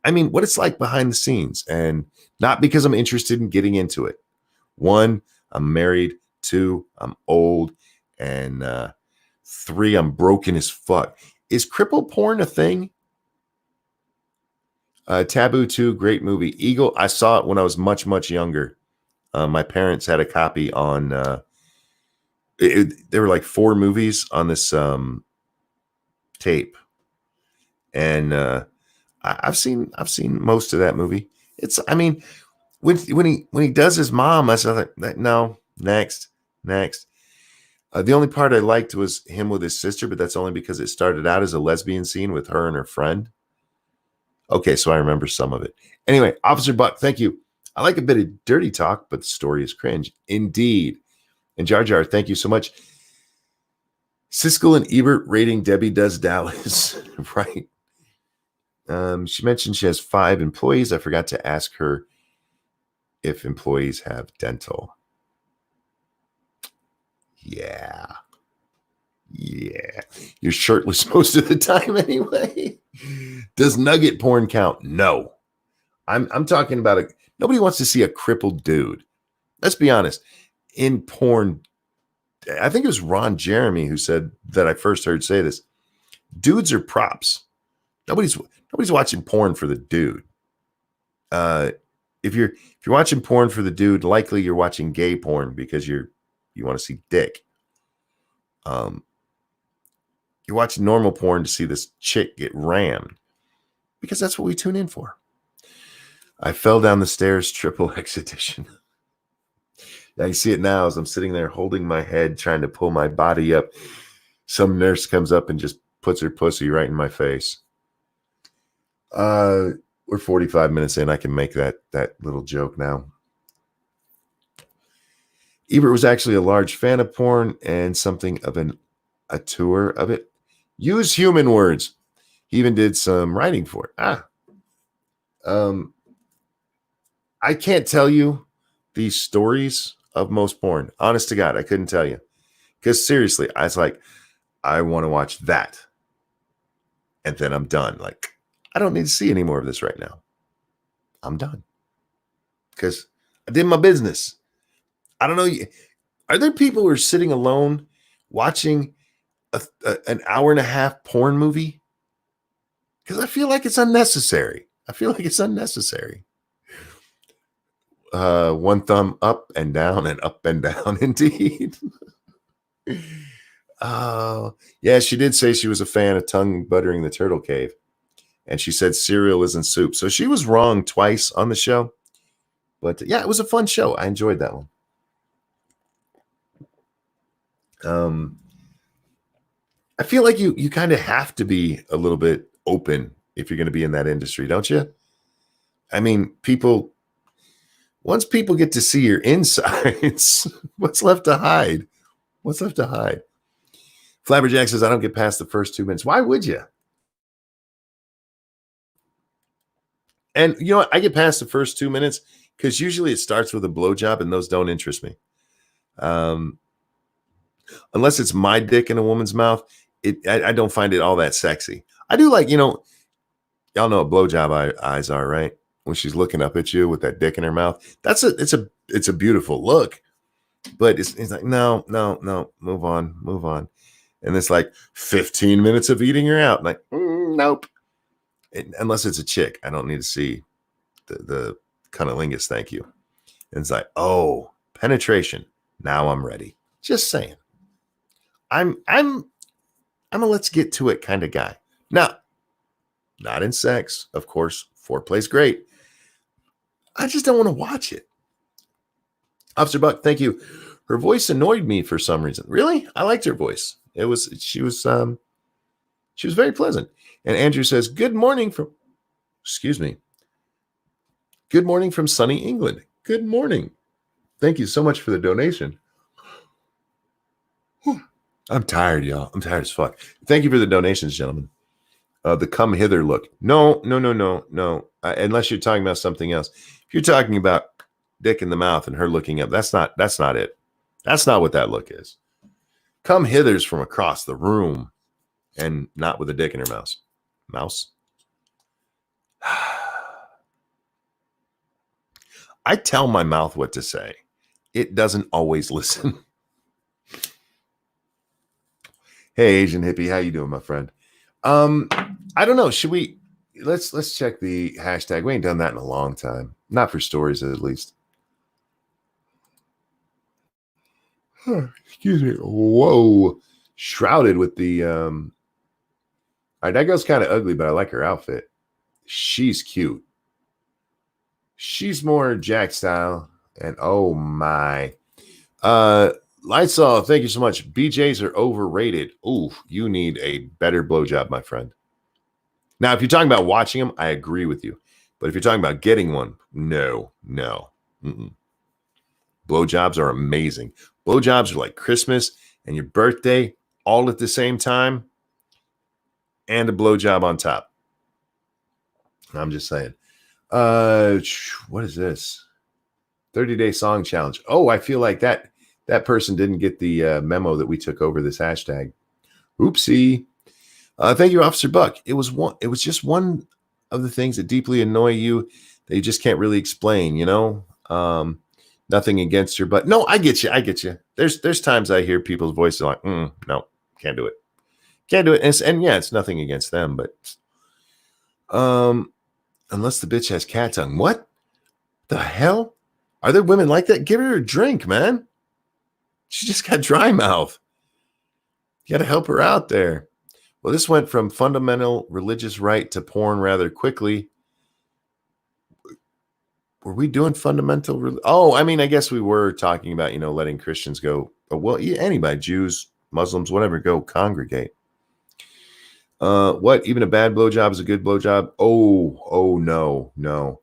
Speaker 1: I mean, what it's like behind the scenes, and not because I'm interested in getting into it. 1, I'm married. 2, I'm old. And 3, I'm broken as fuck. Is cripple porn a thing? Taboo 2, great movie. Eagle, I saw it when I was much, much younger. My parents had a copy on, there were like 4 movies on this tape. And I've seen most of that movie. I mean, when he does his mom, I said, no, next. The only part I liked was him with his sister, but that's only because it started out as a lesbian scene with her and her friend. Okay, so I remember some of it. Anyway, Officer Buck, thank you. I like a bit of dirty talk, but the story is cringe. Indeed. And Jar Jar, thank you so much. Siskel and Ebert rating Debbie Does Dallas. Right. She mentioned she has 5 employees. I forgot to ask her if employees have dental. Yeah. You're shirtless most of the time anyway. Does nugget porn count? No. I'm talking about nobody wants to see a crippled dude. Let's be honest. In porn, I think it was Ron Jeremy who said that I first heard say this. Dudes are props. Nobody's watching porn for the dude. If you're watching porn for the dude, likely you're watching gay porn because you want to see dick. You're watching normal porn to see this chick get rammed because that's what we tune in for. I fell down the stairs, triple X edition. I see it now as I'm sitting there holding my head, trying to pull my body up. Some nurse comes up and just puts her pussy right in my face. We're 45 minutes in. I can make that little joke now. Ebert was actually a large fan of porn and something of a tour of it. Use human words. He even did some writing for it. I can't tell you these stories of most porn. Honest to God, I couldn't tell you. Because seriously, I was like, I want to watch that. And then I'm done. Like, I don't need to see any more of this right now. I'm done. Because I did my business. I don't know. Are there people who are sitting alone watching an hour and a half porn movie? Because I feel like it's unnecessary. One thumb up and down indeed. Yeah, she did say she was a fan of tongue buttering the turtle cave. And she said cereal isn't soup. So she was wrong twice on the show. But yeah, it was a fun show. I enjoyed that one. I feel like you kind of have to be a little bit open if you're going to be in that industry, don't you? I mean, once people get to see your insides, what's left to hide? Flabberjack says, I don't get past the first 2 minutes. Why would you? And you know what? I get past the first 2 minutes because usually it starts with a blowjob and those don't interest me. Unless it's my dick in a woman's mouth, I don't find it all that sexy. I do like, y'all know what blowjob eyes are, right? When she's looking up at you with that dick in her mouth. It's a beautiful look. But it's like, no, move on. And it's like 15 minutes of eating her out. Like, nope. Unless it's a chick, I don't need to see the cunnilingus. Thank you. And it's like, oh, penetration. Now I'm ready. Just saying. I'm a let's get to it kind of guy. Now, not in sex, of course. Foreplay's great. I just don't want to watch it. Officer Buck, thank you. Her voice annoyed me for some reason. Really? I liked her voice. She was very pleasant. And Andrew says, good morning from sunny England. Good morning. Thank you so much for the donation. Whew. I'm tired, y'all. I'm tired as fuck. Thank you for the donations, gentlemen. The come hither look. No. Unless you're talking about something else. If you're talking about dick in the mouth and her looking up, that's not it. That's not what that look is. Come hither's from across the room and not with a dick in her mouth. Mouse. I tell my mouth what to say. It doesn't always listen. Hey, Asian hippie, how you doing, my friend? I don't know. Should we let's check the hashtag? We ain't done that in a long time. Not for stories, at least. Excuse me. Whoa. Shrouded with the all right, that girl's kind of ugly, but I like her outfit. She's cute. She's more Jack style. And oh my. Lightsaw, thank you so much. BJs are overrated. Ooh, you need a better blowjob, my friend. Now, if you're talking about watching them, I agree with you. But if you're talking about getting one, no. Mm-mm. Blowjobs are amazing. Blowjobs are like Christmas and your birthday all at the same time. And a blowjob on top. I'm just saying. What is this? 30-day song challenge. Oh, I feel like that person didn't get the memo that we took over this hashtag. Oopsie. Thank you, Officer Buck. It was just one of the things that deeply annoy you that you just can't really explain. Nothing against your butt. No, I get you. I get you. There's times I hear people's voices like, no, can't do it. Can't do it. And yeah, it's nothing against them, but unless the bitch has cat tongue. What the hell? Are there women like that? Give her a drink, man. She just got dry mouth. You got to help her out there. Well, this went from fundamental religious right to porn rather quickly. Were we doing fundamental? I guess we were talking about, letting Christians go. Well, anybody, Jews, Muslims, whatever, go congregate. What? Even a bad blowjob is a good blowjob? Oh, no.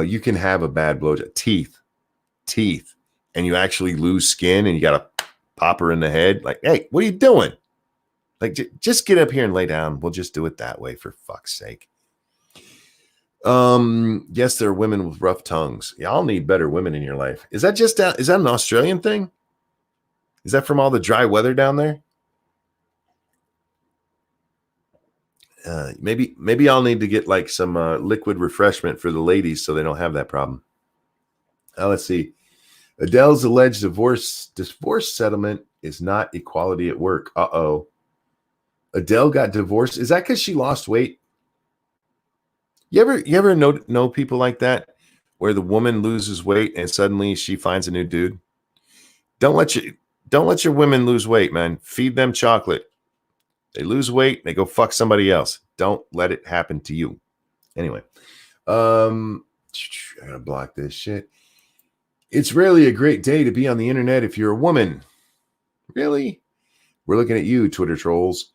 Speaker 1: You can have a bad blowjob. Teeth. And you actually lose skin and you got to pop her in the head. Like, hey, what are you doing? Like, just get up here and lay down. We'll just do it that way, for fuck's sake. Yes, there are women with rough tongues. Y'all need better women in your life. Is that an Australian thing? Is that from all the dry weather down there? Maybe I'll need to get like some liquid refreshment for the ladies so they don't have that problem. Let's see. Adele's alleged divorce settlement is not equality at work. Uh-oh. Adele got divorced. Is that because she lost weight? You ever know people like that where the woman loses weight and suddenly she finds a new dude? Don't let your women lose weight, man. Feed them chocolate. They lose weight, they go fuck somebody else. Don't let it happen to you. Anyway, I gotta block this shit. It's rarely a great day to be on the internet if you're a woman. Really? We're looking at you, Twitter trolls.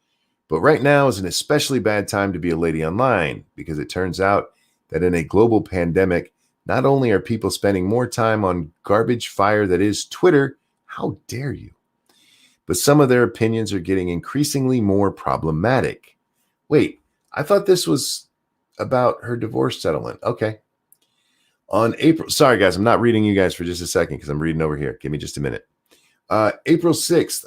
Speaker 1: But right now is an especially bad time to be a lady online because it turns out that in a global pandemic, not only are people spending more time on garbage fire that is Twitter, how dare you? But some of their opinions are getting increasingly more problematic. Wait, I thought this was about her divorce settlement. Okay. Sorry guys, I'm not reading you guys for just a second because I'm reading over here. Give me just a minute. April 6th,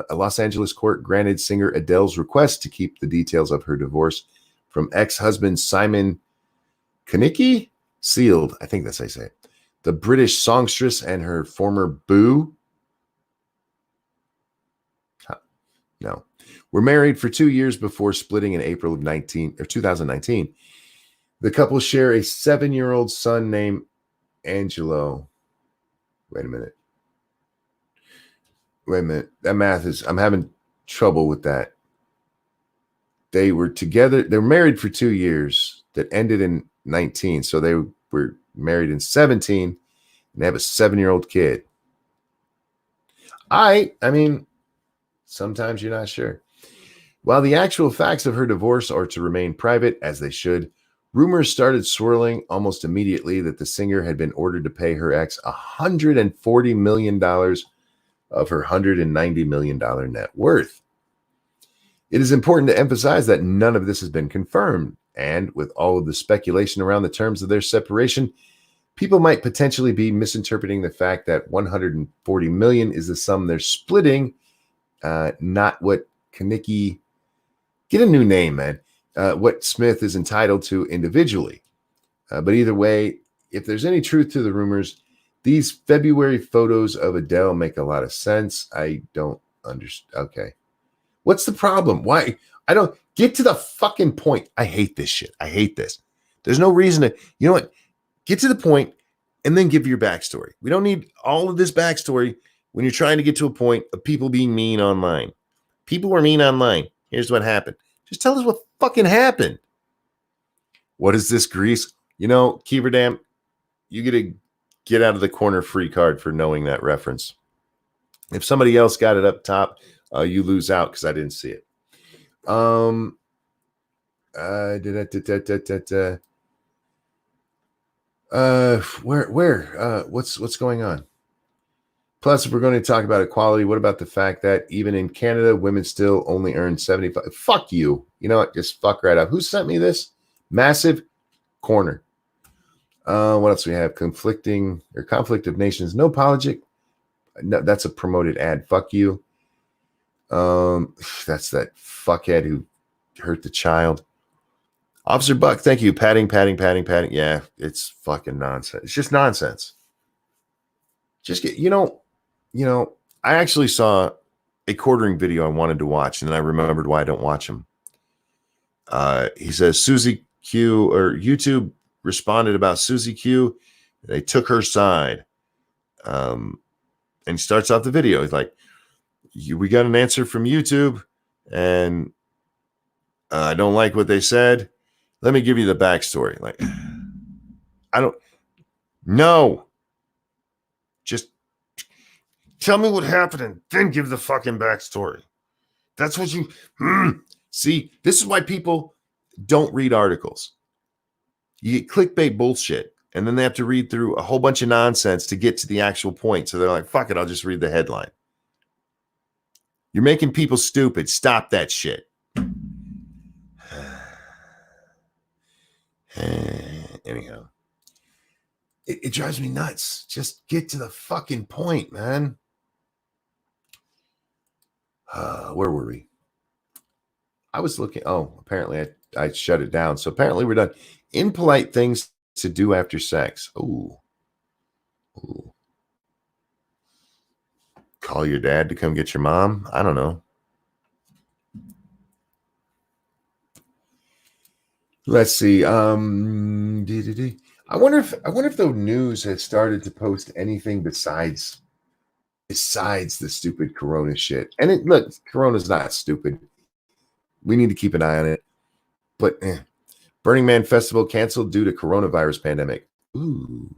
Speaker 1: a Los Angeles court granted singer Adele's request to keep the details of her divorce from ex-husband Simon Konecki sealed. I think that's how you say it. The British songstress and her former boo were married for 2 years before splitting in April of 2019. The couple share a 7-year-old son named Angelo. Wait a minute. That math I'm having trouble with that. They were together. They were married for 2 years that ended in 19. So they were married in 17 and they have a 7-year-old kid. I mean, sometimes you're not sure. While the actual facts of her divorce are to remain private, as they should, rumors started swirling almost immediately that the singer had been ordered to pay her ex $140 million of her $190 million net worth. It is important to emphasize that none of this has been confirmed, and with all of the speculation around the terms of their separation, people might potentially be misinterpreting the fact that $140 million is the sum they're splitting, not what Konecki, get a new name, man, what Smith is entitled to individually. But either way, if there's any truth to the rumors, these February photos of Adele make a lot of sense. I don't understand. Okay. What's the problem? Why? I don't get to the fucking point. I hate this shit. I hate this. There's no reason to, you know what? Get to the point and then give your backstory. We don't need all of this backstory when you're trying to get to a point of people being mean online. People were mean online. Here's what happened. Just tell us what fucking happened. What is this, Grease? Keeverdam, you get a get out of the corner free card for knowing that reference. If somebody else got it up top, you lose out because I didn't see it. What's going on? Plus, if we're going to talk about equality, what about the fact that even in Canada, women still only earn 75? Fuck you. You know what? Just fuck right up. Who sent me this? Massive Corner. What else we have? Conflict of nations. No apology. No, that's a promoted ad. Fuck you. That's that fuckhead who hurt the child. Officer Buck, thank you. Patting. Yeah, it's fucking nonsense. It's just nonsense. Just get, I actually saw a quartering video I wanted to watch, and then I remembered why I don't watch them. He says Susie Q, or YouTube responded about Susie Q. They took her side. And he starts off the video. He's like, we got an answer from YouTube, and I don't like what they said. Let me give you the backstory. Like, I don't know. Just tell me what happened and then give the fucking backstory. That's what you see. This is why people don't read articles. You get clickbait bullshit, and then they have to read through a whole bunch of nonsense to get to the actual point. So they're like, fuck it, I'll just read the headline. You're making people stupid. Stop that shit. Anyhow, it drives me nuts. Just get to the fucking point, man. Where were we? I was looking. Oh, apparently I shut it down. So apparently we're done. Impolite things to do after sex. Ooh. Call your dad to come get your mom. I don't know. Let's see. I wonder if the news has started to post anything besides the stupid Corona shit. And look, Corona's not stupid. We need to keep an eye on it. But Burning Man Festival canceled due to coronavirus pandemic. Ooh.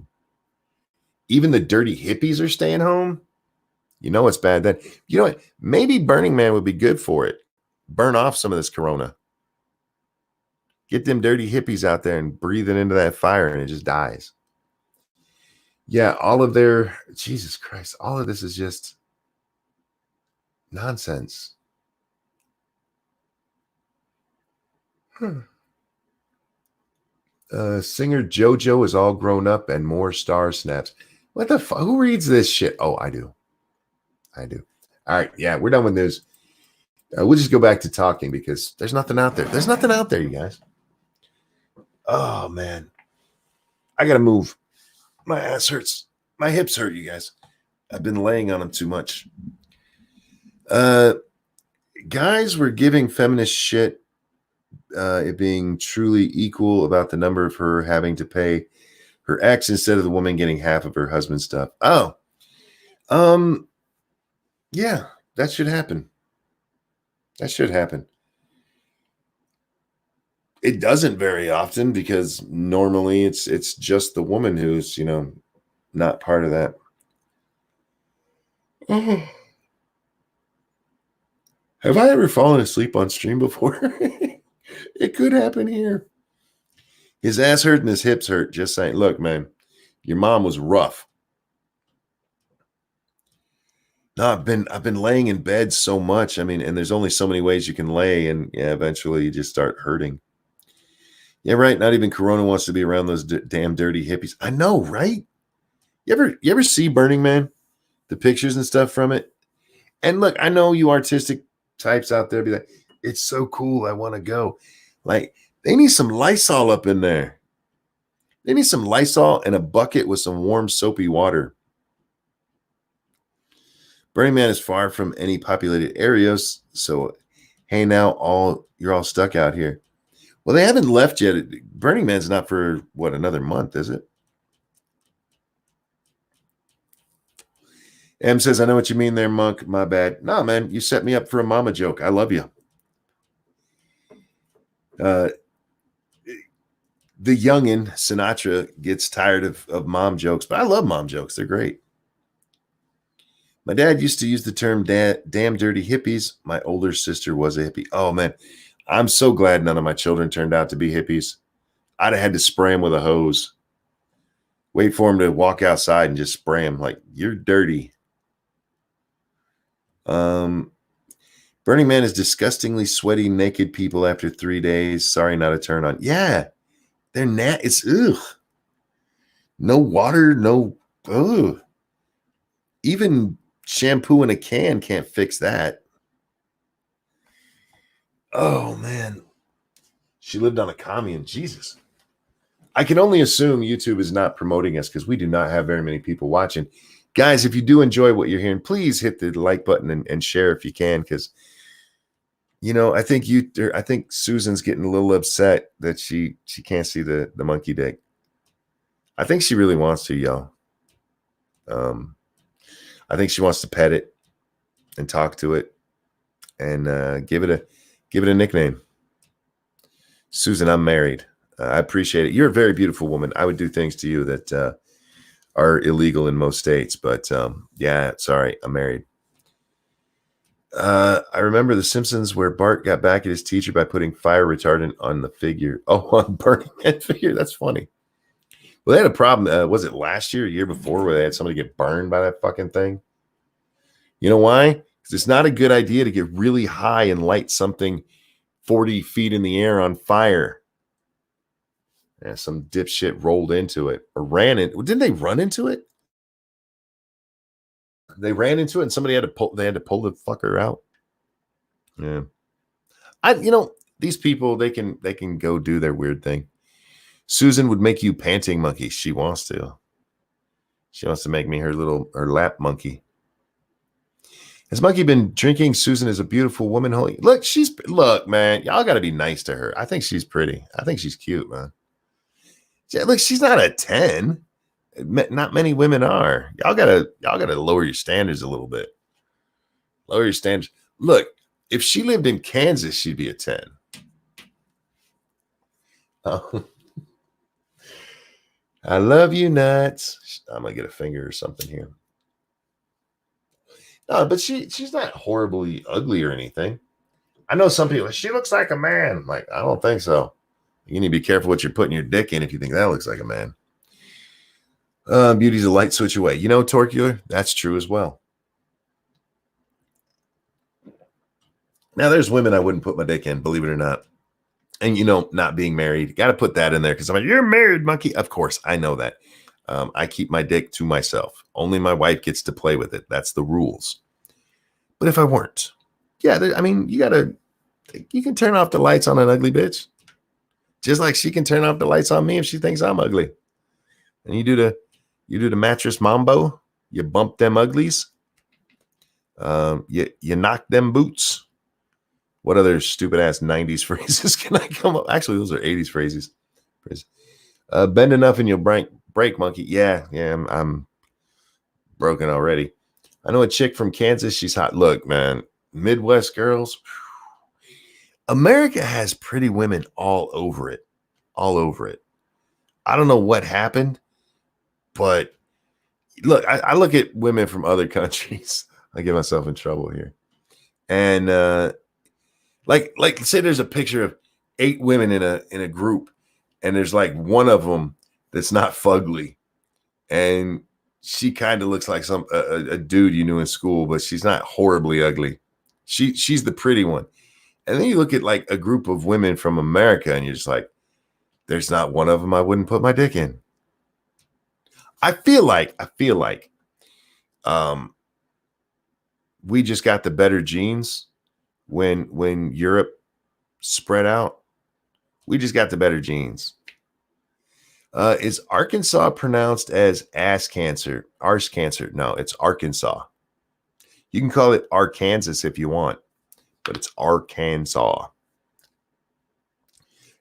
Speaker 1: Even the dirty hippies are staying home. You know it's bad then. You know what? Maybe Burning Man would be good for it. Burn off some of this Corona. Get them dirty hippies out there and breathe it into that fire, and it just dies. Yeah, Jesus Christ, all of this is just nonsense. Singer JoJo is all grown up and more star snaps. What the fuck? Who reads this shit? Oh, I do. All right, yeah, we're done with news. We'll just go back to talking because there's nothing out there. There's nothing out there, you guys. Oh, man. I got to move. My ass hurts. My hips hurt, you guys. I've been laying on them too much. Guys were giving feminist shit, it being truly equal about the number of her having to pay her ex instead of the woman getting half of her husband's stuff. Oh. Yeah, that should happen. It doesn't very often because normally it's just the woman who's, not part of that. Have I ever fallen asleep on stream before? It could happen here. His ass hurt and his hips hurt. Just saying, look, man, your mom was rough. No, I've been laying in bed so much. I mean, and there's only so many ways you can lay, and eventually you just start hurting. Yeah, right. Not even Corona wants to be around those damn dirty hippies. I know, right? You ever see Burning Man? The pictures and stuff from it? And look, I know you artistic types out there be like, it's so cool. I want to go. Like, they need some Lysol up in there. They need some Lysol and a bucket with some warm, soapy water. Burning Man is far from any populated areas. So, hey, now you're all stuck out here. Well, they haven't left yet. Burning Man's not for, another month, is it? M says, I know what you mean there, Monk. My bad. No, man, you set me up for a mama joke. I love you. The youngin, Sinatra, gets tired of mom jokes, but I love mom jokes. They're great. My dad used to use the term damn dirty hippies. My older sister was a hippie. Oh, man. I'm so glad none of my children turned out to be hippies. I'd have had to spray them with a hose. Wait for them to walk outside and just spray them like, you're dirty. Burning Man is disgustingly sweaty, naked people after 3 days. Sorry, not a turn on. Yeah, they're it's ugh. No water, no ugh. Even shampoo in a can can't fix that. Oh man, She lived on a commune. Jesus. I can only assume YouTube is not promoting us because we do not have very many people watching. Guys, if you do enjoy what you're hearing, please hit the like button and share if you can, because I think Susan's getting a little upset that she can't see the monkey dick. I think she really wants to, y'all. I think she wants to pet it and talk to it and give it a nickname. Susan, I'm married. I appreciate it. You're a very beautiful woman. I would do things to you that are illegal in most states, but yeah, sorry, I'm married. I remember The Simpsons where Bart got back at his teacher by putting fire retardant on the figure. Oh, on burning that figure. That's funny. Well, they had a problem. Was it last year, year before, where they had somebody get burned by that fucking thing? You know why? Because it's not a good idea to get really high and light something 40 feet in the air on fire. Yeah, some dipshit rolled into it or ran it. Didn't they run into it? They ran into it and somebody had to pull. They had to pull the fucker out. Yeah, these people they can go do their weird thing. Susan would make you panting monkey. She wants to. She wants to make me her lap monkey. Has Monkey been drinking? Susan is a beautiful woman. Holy look, man. Y'all got to be nice to her. I think she's pretty. I think she's cute, man. Yeah, look, she's not a 10. Not many women are. Y'all gotta lower your standards a little bit. Lower your standards. Look, if she lived in Kansas, she'd be a 10. Oh. I love you nuts. I'm gonna get a finger or something here. No, but she's not horribly ugly or anything. I know some people, she looks like a man. Like, I don't think so. You need to be careful what you're putting your dick in if you think that looks like a man. Beauty's a light switch away. Torcular, that's true as well. Now, there's women I wouldn't put my dick in, believe it or not. And, not being married, got to put that in there because I'm like, you're married, monkey. Of course, I know that. I keep my dick to myself. Only my wife gets to play with it. That's the rules. But if I weren't, yeah, you can turn off the lights on an ugly bitch. Just like she can turn off the lights on me if she thinks I'm ugly. And you do the mattress mambo. You bump them uglies. You knock them boots. What other stupid ass 90s phrases can I come up? Actually, those are 80s phrases. Bend enough and you'll break, monkey. Yeah, I'm broken already. I know a chick from Kansas. She's hot. Look, man, Midwest girls. America has pretty women all over it. All over it. I don't know what happened, but look, I look at women from other countries. I get myself in trouble here. And like say there's a picture of 8 women in a group, and there's like one of them that's not fugly. And she kind of looks like a dude you knew in school, but she's not horribly ugly. She's the pretty one. And then you look at like a group of women from America and you're just like, there's not one of them I wouldn't put my dick in. I feel like we just got the better genes when Europe spread out. We just got the better genes. Is Arkansas pronounced as ass cancer? Arse cancer? No, it's Arkansas. You can call it Arkansas if you want, but it's Arkansas.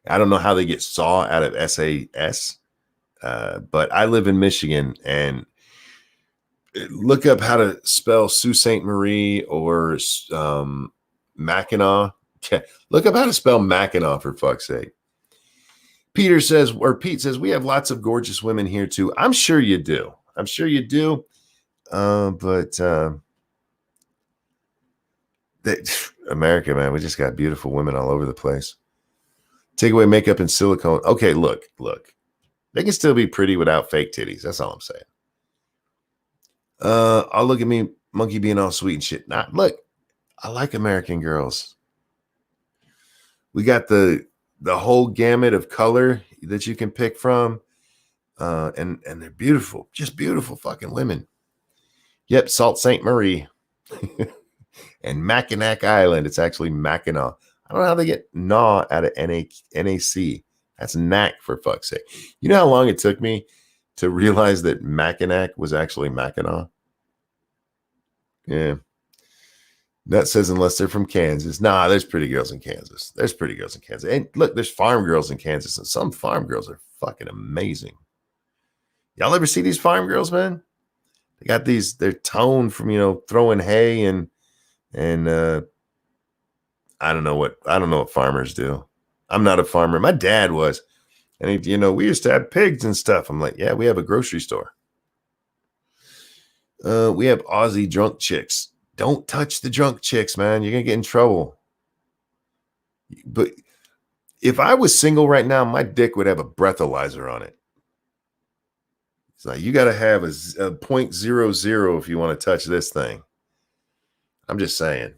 Speaker 1: I don't know how they get saw out of SAS, but I live in Michigan, and look up how to spell Sault Ste. Marie or Mackinac. Look up how to spell Mackinac, for fuck's sake. Pete says, we have lots of gorgeous women here too. I'm sure you do. But America, man, we just got beautiful women all over the place. Take away makeup and silicone. Okay, look. They can still be pretty without fake titties. That's all I'm saying. I'll look at me, monkey being all sweet and shit. Look, I like American girls. We got the whole gamut of color that you can pick from. And they're beautiful, just beautiful fucking women. Yep, Sault Ste. Marie and Mackinac Island. It's actually Mackinac. I don't know how they get NAW out of NAC. That's knack, for fuck's sake. You know how long it took me to realize that Mackinac was actually Mackinac? Yeah. That says unless they're from Kansas. Nah, there's pretty girls in Kansas. There's pretty girls in Kansas. And look, there's farm girls in Kansas, and some farm girls are fucking amazing. Y'all ever see these farm girls, man? They got they're toned from, throwing hay and I don't know what farmers do. I'm not a farmer. My dad was. And we used to have pigs and stuff. I'm like, yeah, we have a grocery store. We have Aussie drunk chicks. Don't touch the drunk chicks, man. You're going to get in trouble. But if I was single right now, my dick would have a breathalyzer on it. It's like, you got to have a 0.00 if you want to touch this thing. I'm just saying.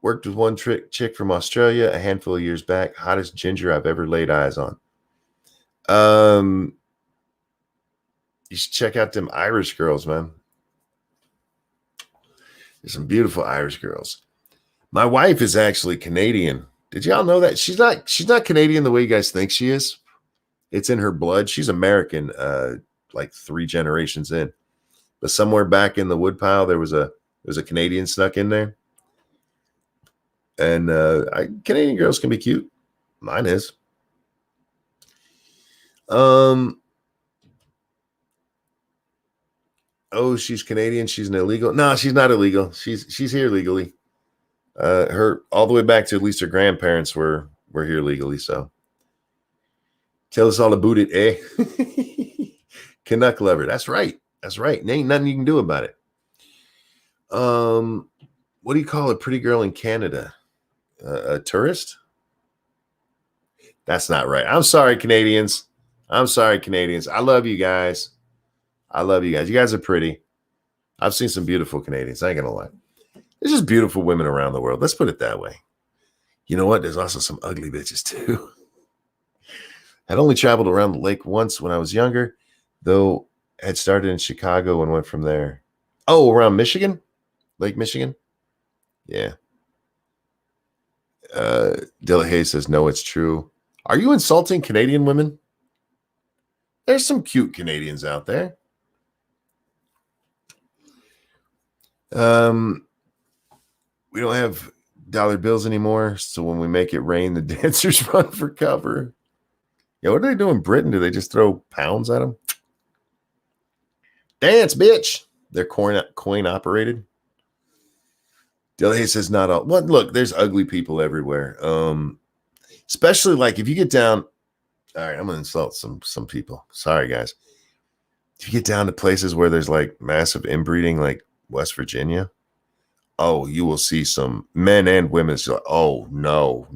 Speaker 1: Worked with one chick from Australia a handful of years back. Hottest ginger I've ever laid eyes on. You should check out them Irish girls, man. There's some beautiful Irish girls. My wife is actually Canadian. Did y'all know that? She's not Canadian the way you guys think she is. It's in her blood. She's American, like 3 generations in. But somewhere back in the woodpile, there was a Canadian snuck in there. And Canadian girls can be cute. Mine is. Oh, she's Canadian. She's an illegal. No, she's not illegal. She's here legally. Her all the way back to at least her grandparents were here legally. So tell us all about it, eh? Canuck lover. That's right. That's right. There ain't nothing you can do about it. What do you call a pretty girl in Canada? A tourist? That's not right. I'm sorry, Canadians. I love you guys. You guys are pretty. I've seen some beautiful Canadians. I ain't gonna lie. There's just beautiful women around the world. Let's put it that way. You know what? There's also some ugly bitches too. I'd only traveled around the lake once when I was younger, though I had started in Chicago and went from there. Oh, around Michigan? Lake Michigan? Yeah. Dillahay says, no, it's true. Are you insulting Canadian women? There's some cute Canadians out there. We don't have dollar bills anymore, so when we make it rain, the dancers run for cover. Yeah, what do they do in Britain? Do they just throw pounds at them? Dance, bitch. They're coin operated. Dillahay says not all. Well, look, there's ugly people everywhere. Especially like if you get down. All right, I'm gonna insult some people. Sorry, guys. If you get down to places where there's like massive inbreeding, like West Virginia, oh, you will see some men and women. Like, oh no.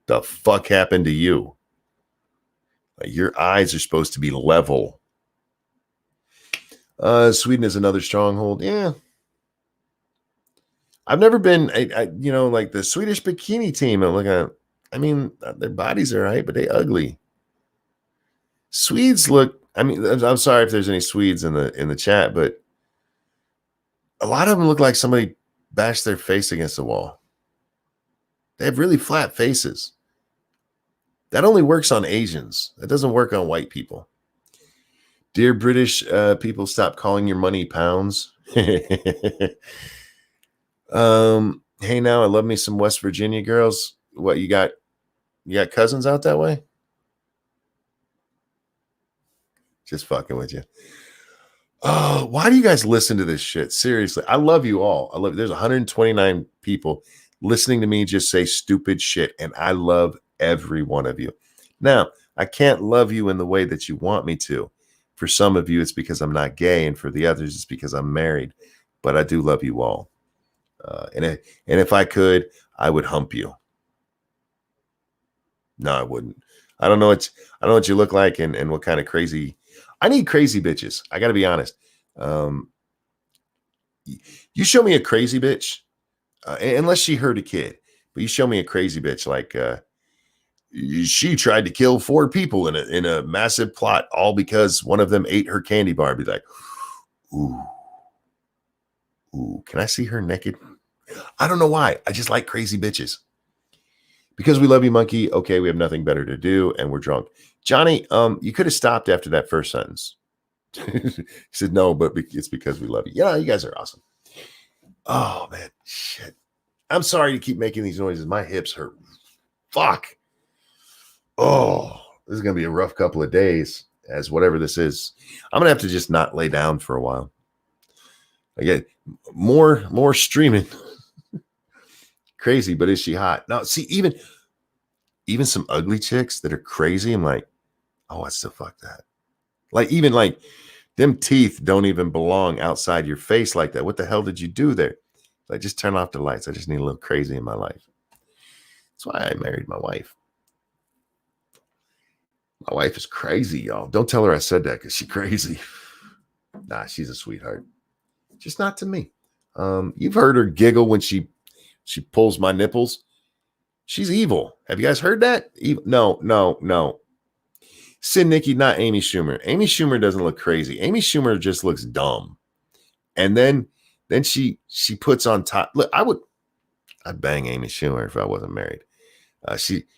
Speaker 1: The fuck happened to you? Like, your eyes are supposed to be level. Sweden is another stronghold. Yeah. I've never been, like the Swedish bikini team. I'm looking at, their bodies are right, but they ugly. Swedes look, I'm sorry if there's any Swedes in the chat, but a lot of them look like somebody bashed their face against the wall. They have really flat faces. That only works on Asians. That doesn't work on white people. Dear British people, stop calling your money pounds. Hey, now I love me some West Virginia girls. What you got? You got cousins out that way? Just fucking with you. Oh, why do you guys listen to this shit? Seriously, I love you all. There's 129 people listening to me just say stupid shit, and I love every one of you. Now, I can't love you in the way that you want me to. For some of you, it's because I'm not gay, and for the others, it's because I'm married. But I do love you all. And if I could, I would hump you. No, I wouldn't. I don't know what you look like and what kind of crazy. I need crazy bitches. I got to be honest. You show me a crazy bitch, unless she hurt a kid. But you show me a crazy bitch like she tried to kill 4 people in a massive plot, all because one of them ate her candy bar. I'd be like, ooh. can I see her naked? I don't know why. I just like crazy bitches. Because we love you, monkey. Okay, we have nothing better to do, and we're drunk. Johnny, you could have stopped after that first sentence. He said, no, but it's because we love you. Yeah, you guys are awesome. Oh, man. Shit. I'm sorry to keep making these noises. My hips hurt. Fuck. Oh, this is going to be a rough couple of days as whatever this is. I'm going to have to just not lay down for a while. I get more streaming. Crazy, but is she hot? No, see, even some ugly chicks that are crazy, I'm like, oh, I still fuck that. Like, even like them teeth don't even belong outside your face like that. What the hell did you do there? Like, just turn off the lights. I just need a little crazy in my life. That's why I married my wife. My wife is crazy, y'all. Don't tell her I said that because she's crazy. Nah, she's a sweetheart. Just not to me. You've heard her giggle when she pulls my nipples. She's evil. Have you guys heard that? No. Sid Nicky, not Amy Schumer. Amy Schumer doesn't look crazy. Amy Schumer just looks dumb. And then she puts on top. Look, I'd bang Amy Schumer if I wasn't married.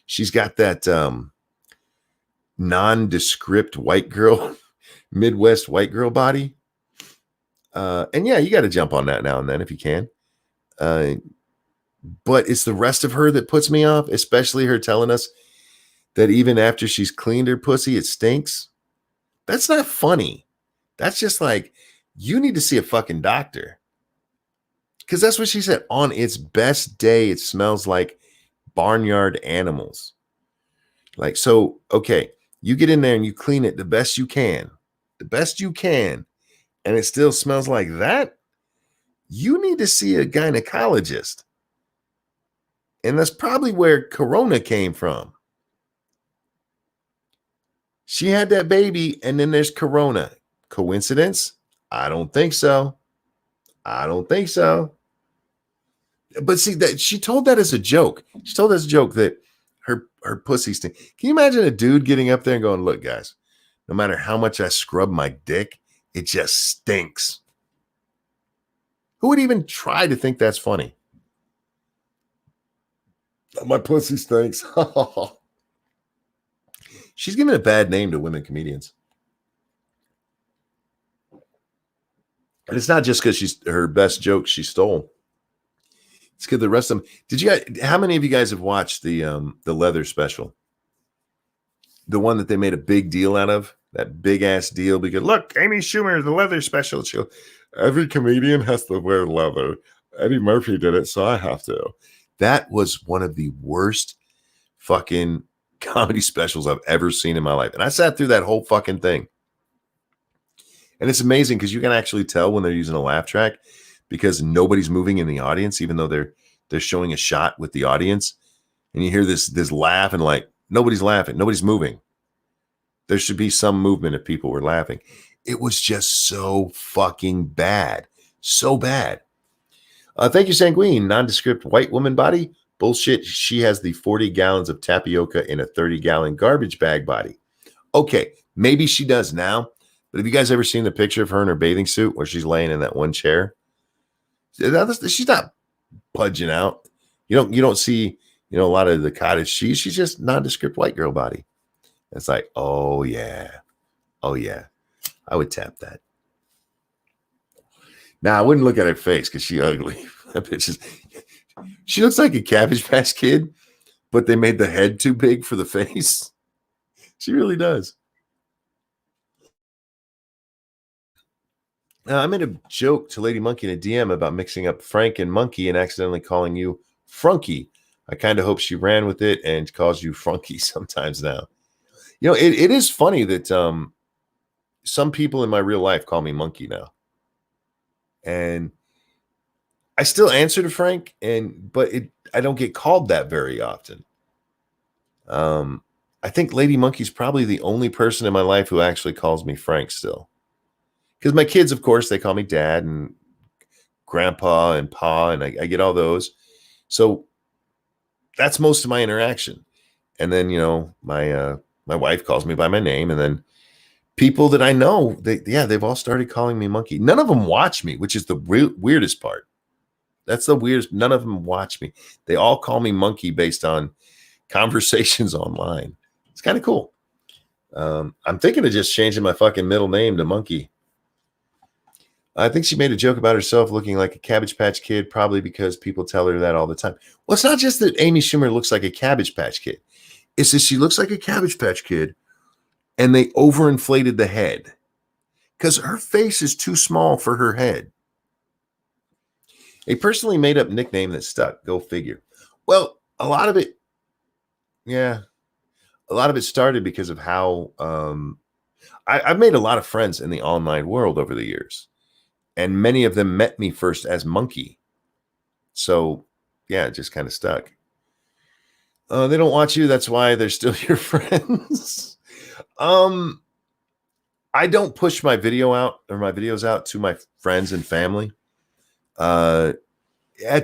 Speaker 1: She's got that nondescript white girl, Midwest white girl body. And yeah, you got to jump on that now and then if you can. But it's the rest of her that puts me off, especially her telling us that even after she's cleaned her pussy, it stinks. That's not funny. That's just like, you need to see a fucking doctor. Because that's what she said. On its best day, it smells like barnyard animals. Like, so, okay, you get in there and you clean it the best you can, and it still smells like that. You need to see a gynecologist. And that's probably where Corona came from. She had that baby, and then there's Corona. Coincidence? I don't think so. But see, that she told that as a joke. She told us a joke that her pussy stinks. Can you imagine a dude getting up there and going, look, guys, no matter how much I scrub my dick, it just stinks. Who would even try to think that's funny? My pussy stinks. She's giving a bad name to women comedians. And it's not just because she's her best joke she stole. It's because the rest of them. How many of you guys have watched the leather special? The one that they made a big deal out of, that big ass deal, because look, Amy Schumer, the leather special. Every comedian has to wear leather. Eddie Murphy did it, so I have to. That was one of the worst fucking comedy specials I've ever seen in my life. And I sat through that whole fucking thing. And it's amazing because you can actually tell when they're using a laugh track because nobody's moving in the audience, even though they're showing a shot with the audience. And you hear this laugh and like, nobody's laughing. Nobody's moving. There should be some movement if people were laughing. It was just so fucking bad. So bad. Thank you, Sanguine. Nondescript white woman body. Bullshit. She has the 40 gallons of tapioca in a 30-gallon garbage bag body. Okay, maybe she does now. But have you guys ever seen the picture of her in her bathing suit where she's laying in that one chair? She's not pudging out. You don't see, a lot of the cottage cheese. She's just nondescript white girl body. It's like, oh yeah. I would tap that. Now I wouldn't look at her face because she's ugly. That bitch she looks like a Cabbage Patch Kid, but they made the head too big for the face. She really does. I made a joke to Lady Monkey in a DM about mixing up Frank and Monkey and accidentally calling you Frunky. I kind of hope she ran with it and calls you Frunky sometimes now. It is funny that some people in my real life call me Monkey now. And I still answer to Frank, but I don't get called that very often. I think Lady Monkey's probably the only person in my life who actually calls me Frank still. Because my kids, of course, they call me Dad and Grandpa and Pa, and I get all those. So that's most of my interaction. And then, my wife calls me by my name, and then people that I know, they've all started calling me Monkey. None of them watch me, which is the weirdest part. That's the weirdest. None of them watch me. They all call me Monkey based on conversations online. It's kind of cool. I'm thinking of just changing my fucking middle name to Monkey. I think she made a joke about herself looking like a Cabbage Patch Kid, probably because people tell her that all the time. Well, it's not just that Amy Schumer looks like a Cabbage Patch Kid. It's that she looks like a Cabbage Patch Kid, and they overinflated the head because her face is too small for her head. A personally made up nickname that stuck. Go figure. Well, a lot of it started because of how I've made a lot of friends in the online world over the years. And many of them met me first as Monkey. So, yeah, it just kind of stuck. They don't watch you. That's why they're still your friends. I don't push my videos out to my friends and family. At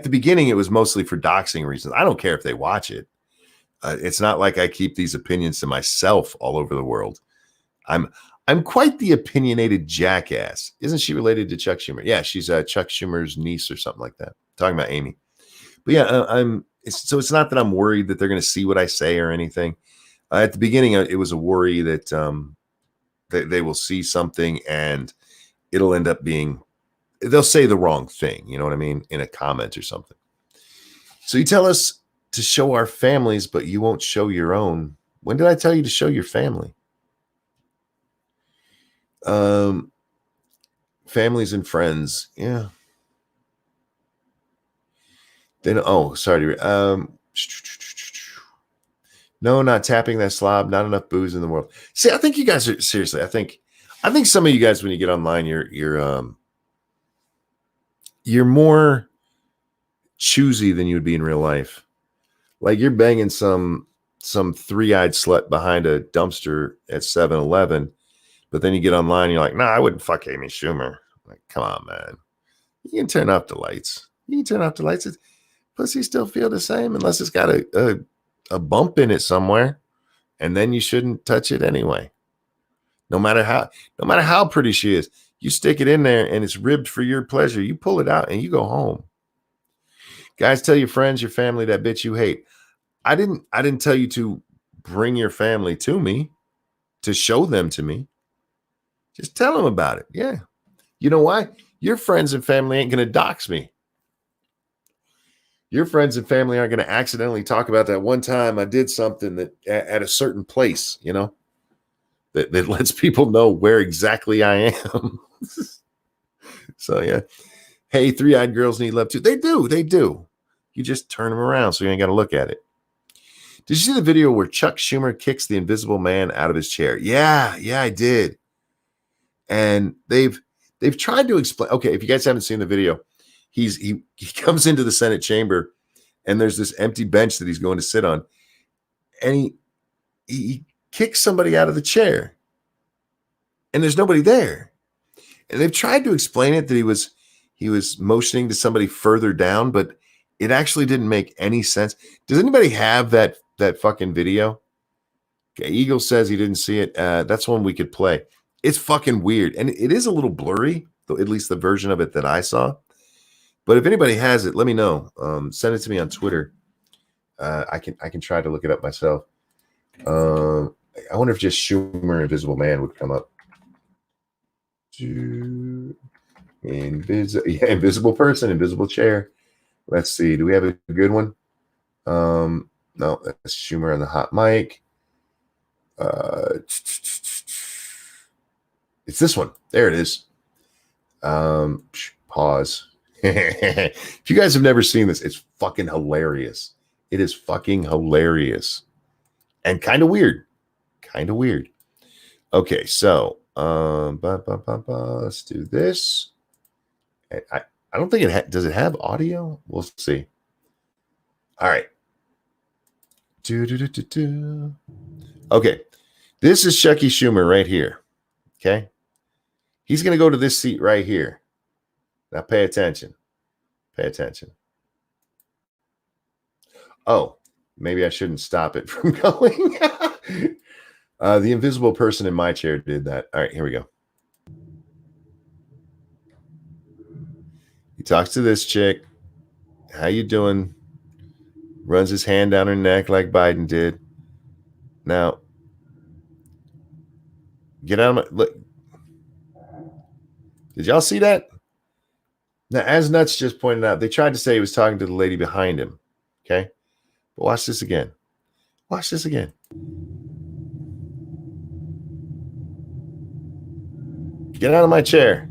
Speaker 1: the beginning, it was mostly for doxing reasons. I don't care if they watch it. It's not like I keep these opinions to myself all over the world. I'm quite the opinionated jackass. Isn't she related to Chuck Schumer? Yeah, she's Chuck Schumer's niece or something like that. Talking about Amy. But yeah, it's not that I'm worried that they're going to see what I say or anything. At the beginning, it was a worry that they will see something and it'll end up being, they'll say the wrong thing. You know what I mean? In a comment or something. So you tell us to show our families, but you won't show your own. When did I tell you to show your family? Families and friends. Yeah. Then, sorry. No, not tapping that slob. Not enough booze in the world. See, I think you guys are seriously. I think some of you guys, when you get online, you're more choosy than you would be in real life. Like you're banging some three-eyed slut behind a dumpster at 7-Eleven. But then you get online and you're like, nah, I wouldn't fuck Amy Schumer. Like, come on, man. You can turn off the lights. Pussy still feel the same unless it's got a bump in it somewhere. And then you shouldn't touch it anyway. No matter how pretty she is. You stick it in there and it's ribbed for your pleasure. You pull it out and you go home. Guys, tell your friends, your family, that bitch you hate. I didn't tell you to bring your family to me, to show them to me. Just tell them about it. Yeah. You know why? Your friends and family ain't going to dox me. Your friends and family aren't going to accidentally talk about that one time I did something that at a certain place, you know, that lets people know where exactly I am. So, yeah. Hey, three-eyed girls need love too. They do. You just turn them around so you ain't got to look at it. Did you see the video where Chuck Schumer kicks the invisible man out of his chair? Yeah, I did. And they've tried to explain. Okay, if you guys haven't seen the video, he comes into the Senate chamber and there's this empty bench that he's going to sit on. And he kicks somebody out of the chair. And there's nobody there. And they've tried to explain it that he was motioning to somebody further down, but it actually didn't make any sense. Does anybody have that fucking video? Okay, Eagle says he didn't see it. That's one we could play. It's fucking weird. And it is a little blurry, at least the version of it that I saw. But if anybody has it, let me know. Send it to me on Twitter. I can try to look it up myself. I wonder if just Schumer Invisible Man would come up. Invisible person, invisible chair. Let's see. Do we have a good one? No, that's Schumer on the hot mic. It's this one. There it is. Pause. If you guys have never seen this, it's fucking hilarious. It is fucking hilarious. And kind of weird. Okay, so let's do this. I don't think does it have audio? We'll see. All right. Okay. This is Chucky Schumer right here. Okay. He's going to go to this seat right here. Now pay attention. Oh, maybe I shouldn't stop it from going. The invisible person in my chair did that. All right, here we go. He talks to this chick. How you doing? Runs his hand down her neck like Biden did. Now, get out of my look. Did y'all see that? Now, as Nuts just pointed out, they tried to say he was talking to the lady behind him. Okay. But watch this again. Watch this again. Get out of my chair.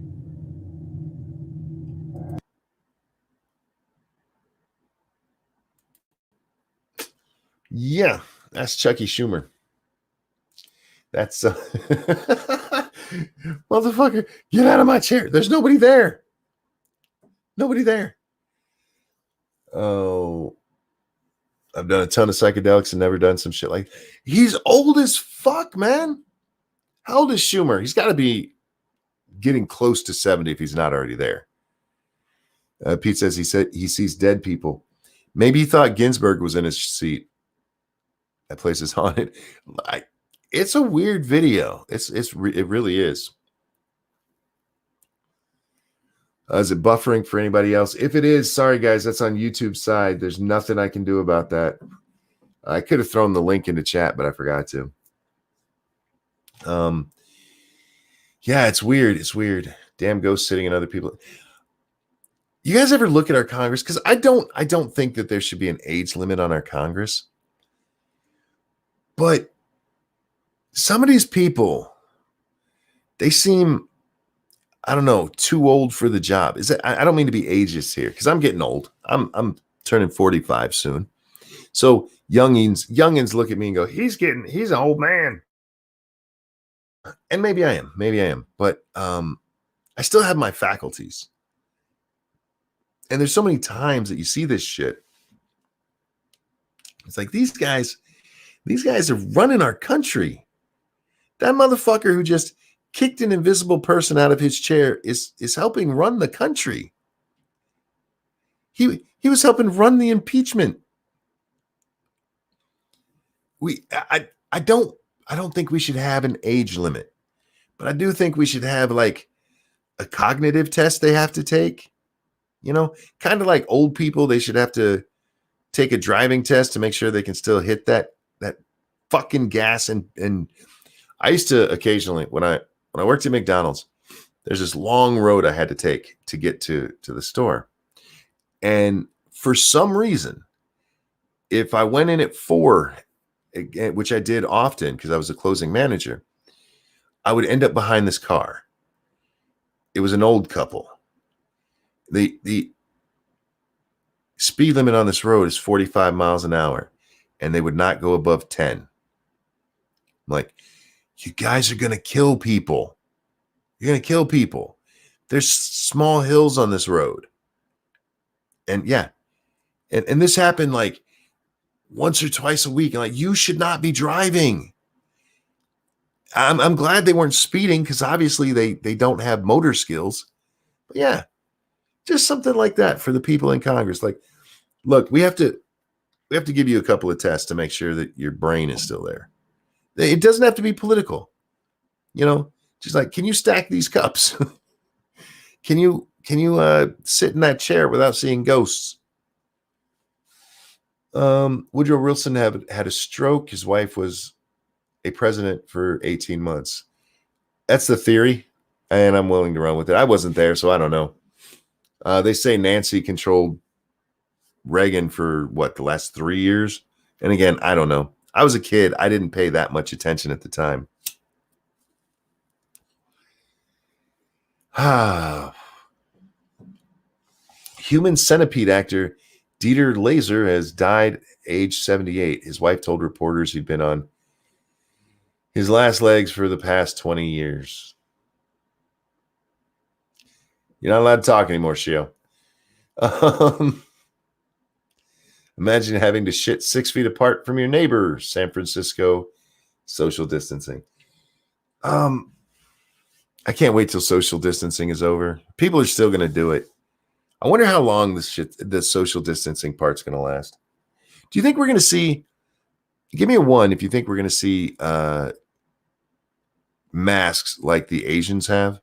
Speaker 1: Yeah, that's Chucky Schumer. That's motherfucker. Get out of my chair. There's nobody there. Nobody there. Oh, I've done a ton of psychedelics and never done some shit like. He's old as fuck, man. How old is Schumer? He's got to be getting close to 70 if he's not already there. Pete says he said he sees dead people. Maybe he thought Ginsburg was in his seat. That place is haunted. It's a weird video. It really is. Is it buffering for anybody else? If it is, sorry guys, that's on YouTube's side. There's nothing I can do about that. I could have thrown the link into chat, but I forgot to. Yeah, it's weird. It's weird. Damn ghosts sitting in other people. You guys ever look at our Congress? Because I don't think that there should be an age limit on our Congress. But some of these people, they seem, I don't know, too old for the job. Is it? I don't mean to be ageist here because I'm getting old. I'm turning 45 soon. So youngins look at me and go, he's an old man. And maybe I am. But I still have my faculties. And there's so many times that you see this shit. It's like these guys are running our country. That motherfucker who just kicked an invisible person out of his chair is helping run the country. He was helping run the impeachment. I don't think we should have an age limit, but I do think we should have like a cognitive test they have to take. You know, kind of like old people, they should have to take a driving test to make sure they can still hit that fucking gas. And I used to occasionally, when I worked at McDonald's, there's this long road I had to take to get to the store. And for some reason, if I went in at 4, which I did often because I was a closing manager, I would end up behind this car. It was an old couple. The speed limit on this road is 45 miles an hour, and they would not go above 10. I'm like, you guys are going to kill people. You're going to kill people. There's small hills on this road. And yeah, and this happened like once or twice a week. And like, you should not be driving. I'm glad they weren't speeding because obviously they don't have motor skills. But yeah, just something like that for the people in Congress. Like, look, we have to give you a couple of tests to make sure that your brain is still there. It doesn't have to be political, you know. Just like, can you stack these cups? Can you sit in that chair without seeing ghosts? Woodrow Wilson had a stroke. His wife was a president for 18 months. That's the theory, and I'm willing to run with it. I wasn't there, so I don't know. They say Nancy controlled Reagan for the last 3 years. And again, I don't know. I was a kid. I didn't pay that much attention at the time. Human centipede actor Dieter Laser has died age 78. His wife told reporters he'd been on his last legs for the past 20 years. You're not allowed to talk anymore, Shio. Imagine having to shit 6 feet apart from your neighbor. San Francisco, social distancing. I can't wait till social distancing is over. People are still going to do it. I wonder how long the social distancing part's going to last. Do you think we're going to see? Give me a 1 if you think we're going to see masks like the Asians have.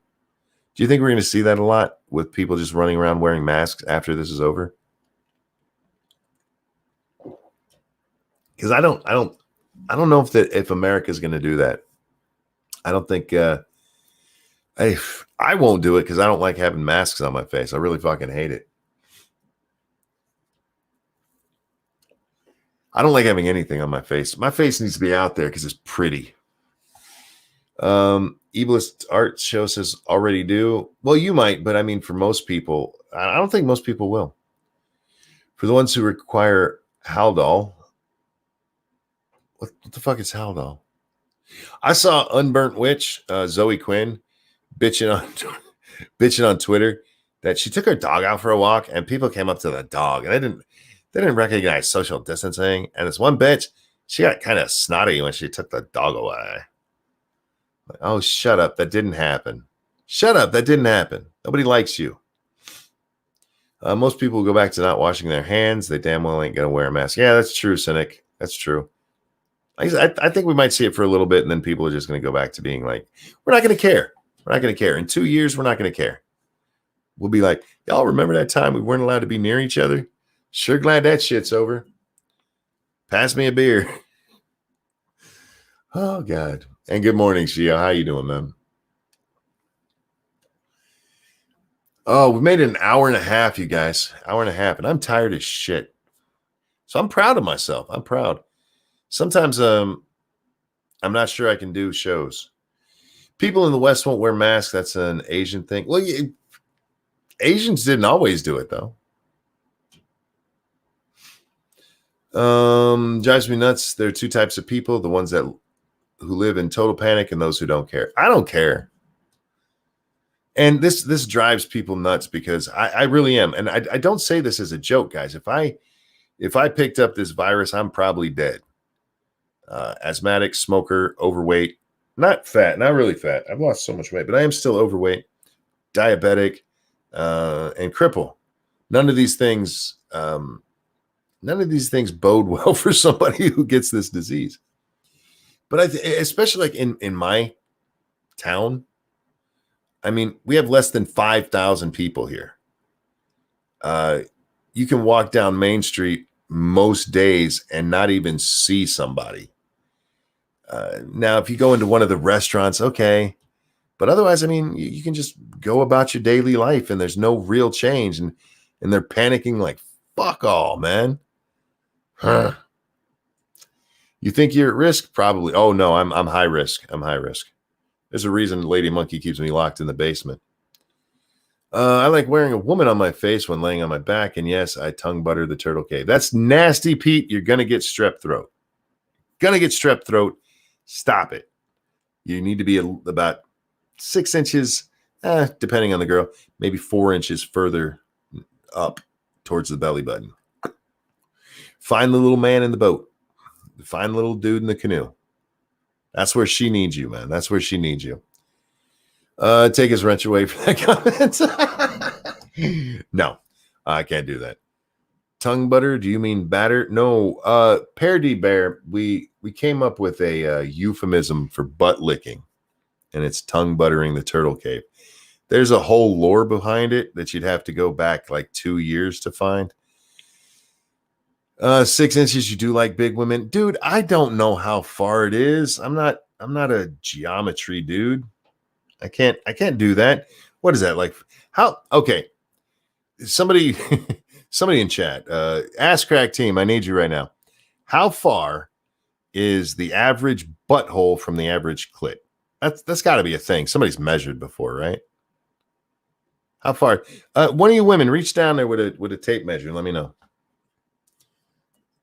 Speaker 1: Do you think we're going to see that a lot with people just running around wearing masks after this is over? because I don't know if America's going to do that. I don't think I won't do it because I don't like having masks on my face. I really fucking hate it. I don't like having anything on my face. My face needs to be out there because it's pretty. Evilist art show says already do. Well, you might, but I mean, for most people, I don't think most people will. For the ones who require Haldol, what the fuck is Haldol? I saw Unburnt Witch, Zoe Quinn, bitching on Twitter that she took her dog out for a walk, and people came up to the dog, and they didn't recognize social distancing. And this one bitch, she got kind of snotty when she took the dog away. Like, oh, shut up. That didn't happen. Shut up. That didn't happen. Nobody likes you. Most people go back to not washing their hands. They damn well ain't going to wear a mask. Yeah, that's true, Cynic. That's true. I think we might see it for a little bit, and then people are just going to go back to being like, we're not going to care. We're not going to care. In 2 years, we're not going to care. We'll be like, y'all remember that time we weren't allowed to be near each other? Sure glad that shit's over. Pass me a beer. Oh, God. And good morning, Shio. How you doing, man? Oh, we made it an hour and a half, you guys. Hour and a half. And I'm tired as shit. So I'm proud of myself. I'm proud. Sometimes I'm not sure I can do shows. People in the West won't wear masks. That's an Asian thing. Well, Asians didn't always do it, though. Drives me nuts. There are two types of people: the ones who live in total panic and those who don't care. I don't care. And this drives people nuts because I really am. And I don't say this as a joke, guys. If I picked up this virus, I'm probably dead. Asthmatic, smoker, overweight, not fat, not really fat. I've lost so much weight, but I am still overweight, diabetic, and cripple. None of these things bode well for somebody who gets this disease. But especially like in my town, I mean, we have less than 5,000 people here. You can walk down Main Street most days and not even see somebody. Now, if you go into one of the restaurants, okay. But otherwise, I mean, you can just go about your daily life and there's no real change. And they're panicking like, fuck all, man. Huh. You think you're at risk? Probably. Oh, no, I'm high risk. I'm high risk. There's a reason Lady Monkey keeps me locked in the basement. I like wearing a woman on my face when laying on my back. And yes, I tongue butter the turtle cave. That's nasty, Pete. You're going to get strep throat. Gonna get strep throat. Stop it. You need to be about 6 inches, depending on the girl, maybe 4 inches further up towards the belly button. Find the little man in the boat. Find the little dude in the canoe. That's where she needs you, man. That's where she needs you. Take his wrench away from that comment. No, I can't do that. Tongue butter? Do you mean batter? No. Parody Bear, we came up with a euphemism for butt licking, and it's tongue buttering the turtle cave. There's a whole lore behind it that you'd have to go back like 2 years to find. 6 inches, you do like big women. Dude, I don't know how far it is. I'm not a geometry dude. I can't do that. What is that like? How? Okay. Somebody in chat, Ask Crack Team, I need you right now. How far is the average butthole from the average clit? That's got to be a thing. Somebody's measured before, right? How far? One of you women, reach down there with a tape measure and let me know.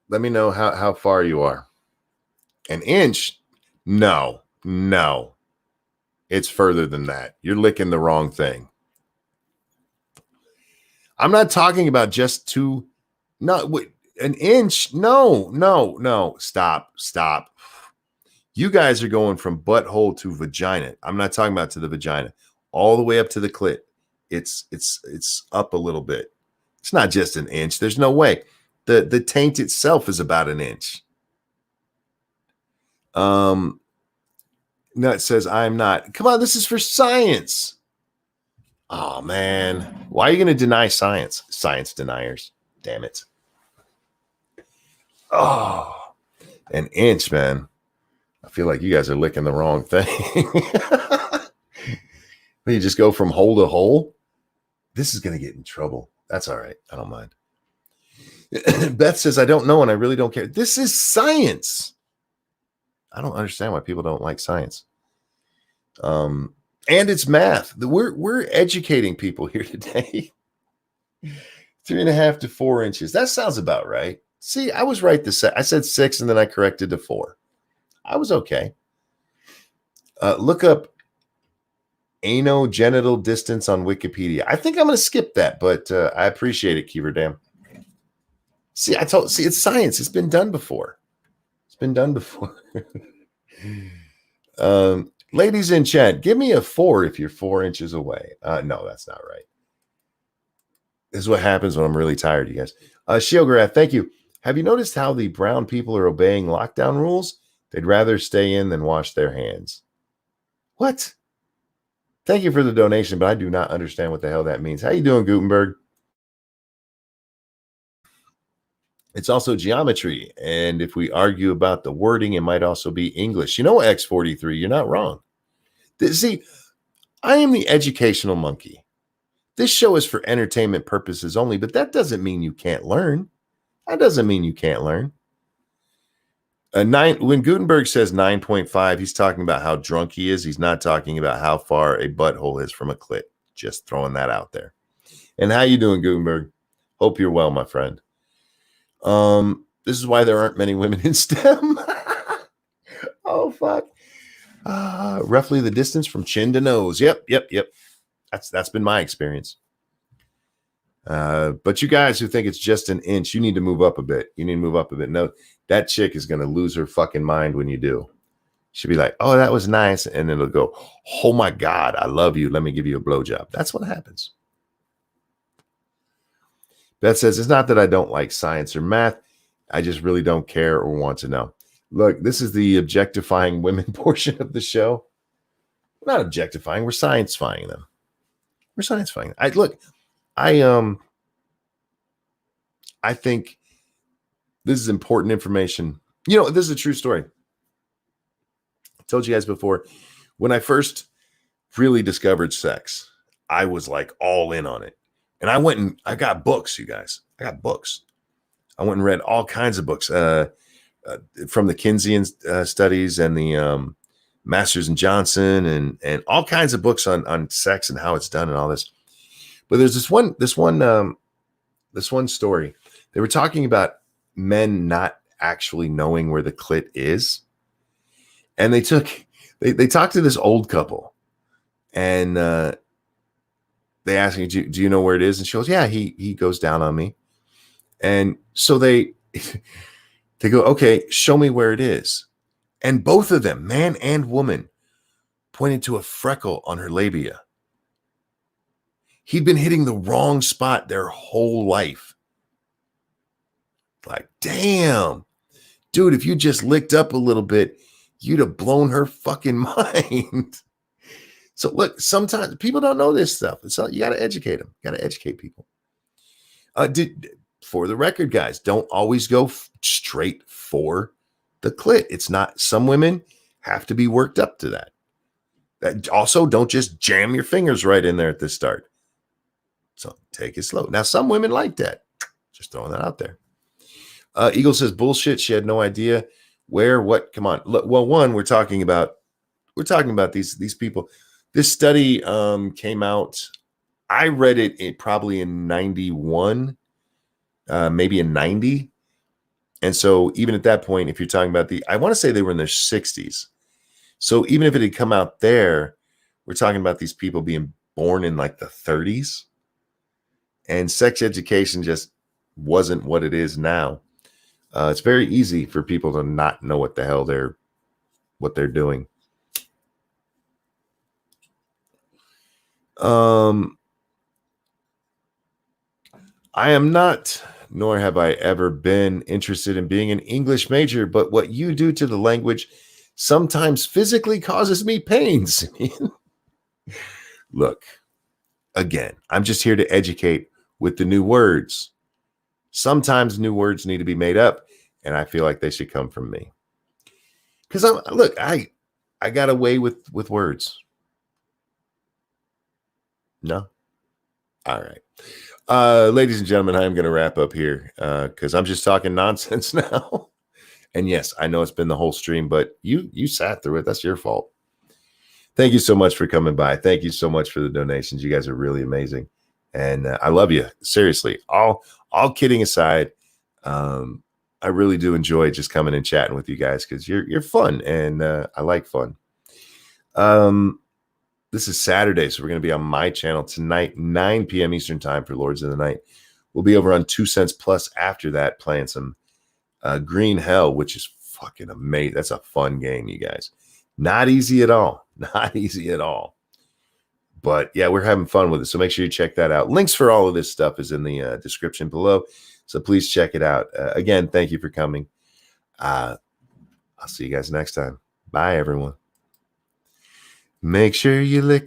Speaker 1: Let me know how far you are. An inch? No. It's further than that. You're licking the wrong thing. I'm not talking about just an inch. No. Stop. You guys are going from butthole to vagina. I'm not talking about to the vagina, all the way up to the clit. It's up a little bit. It's not just an inch. There's no way. The taint itself is about an inch. No, it says I'm not. Come on, this is for science. Oh, man. Why are you going to deny science? Science deniers. Damn it. Oh. An inch, man. I feel like you guys are licking the wrong thing. You just go from hole to hole. This is going to get in trouble. That's all right. I don't mind. Beth says, I don't know and I really don't care. This is science. I don't understand why people don't like science. And it's math. We're educating people here today. 3.5 to 4 inches. That sounds about right. See, I was right. I said 6 and then I corrected to 4. I was okay. Look up anogenital distance on Wikipedia. I think I'm going to skip that, but I appreciate it, Keever Dam. See, it's science. It's been done before. Ladies in chat, give me a 4 if you're 4 inches away. No, that's not right. This is what happens when I'm really tired, you guys. Shiograth, thank you. Have you noticed how the brown people are obeying lockdown rules? They'd rather stay in than wash their hands. What? Thank you for the donation, but I do not understand what the hell that means. How you doing, Gutenberg? It's also geometry. And if we argue about the wording, it might also be English. You know, X43, you're not wrong. See, I am the educational monkey. This show is for entertainment purposes only, but that doesn't mean you can't learn. When Gutenberg says 9.5, he's talking about how drunk he is. He's not talking about how far a butthole is from a clit. Just throwing that out there. And how you doing, Gutenberg? Hope you're well, my friend. This is why there aren't many women in STEM. Oh, fuck. Roughly the distance from chin to nose. Yep. That's been my experience. But you guys who think it's just an inch, you need to move up a bit. No, that chick is going to lose her fucking mind when you do. She'll be like, oh, that was nice. And then it'll go, oh my God, I love you. Let me give you a blowjob. That's what happens. Beth says, it's not that I don't like science or math. I just really don't care or want to know. Look, this is the objectifying women portion of the show. We're not objectifying. We're science-fying them. I think this is important information. You know, this is a true story. I told you guys before, when I first really discovered sex, I was like all in on it. And I got books, you guys. I got books. I went and read all kinds of books from the Kinsian studies and the Masters and Johnson and all kinds of books on sex and how it's done and all this. But there's this one story. They were talking about men not actually knowing where the clit is. And they talked to this old couple and they asked me, do you know where it is? And she goes, yeah, he goes down on me. And so they go, okay, show me where it is. And both of them, man and woman, pointed to a freckle on her labia. He'd been hitting the wrong spot their whole life. Like, damn, dude, if you just licked up a little bit, you'd have blown her fucking mind. So look, sometimes people don't know this stuff. So you got to educate them. You got to educate people. For the record, guys, don't always go straight for the clit. It's not, some women have to be worked up to that. Also, don't just jam your fingers right in there at the start. So take it slow. Now, some women like that. Just throwing that out there. Eagle says, bullshit. She had no idea where, what, come on. Look, well, one, we're talking about these people. This study came out. I read it probably in 91, maybe in 90. And so even at that point, if you're talking about I want to say they were in their 60s. So even if it had come out there, we're talking about these people being born in like the 30s. And sex education just wasn't what it is now. It's very easy for people to not know what the hell what they're doing. I am not, nor have I ever been interested in being an English major, but what you do to the language sometimes physically causes me pains. Look, again, I'm just here to educate with the new words. Sometimes new words need to be made up, and I feel like they should come from me. Because I got away with words. No. All right. Ladies and gentlemen, I'm going to wrap up here because I'm just talking nonsense now. And yes, I know it's been the whole stream, but you sat through it. That's your fault. Thank you so much for coming by. Thank you so much for the donations. You guys are really amazing, and I love you. Seriously, all kidding aside, I really do enjoy just coming and chatting with you guys because you're fun, and I like fun. This is Saturday, so we're going to be on my channel tonight, 9 p.m. Eastern time for Lords of the Night. We'll be over on 2 Cents Plus after that, playing some Green Hell, which is fucking amazing. That's a fun game, you guys. Not easy at all. Not easy at all. But yeah, we're having fun with it. So make sure you check that out. Links for all of this stuff is in the description below. So please check it out. Again, thank you for coming. I'll see you guys next time. Bye, everyone. Make sure you lick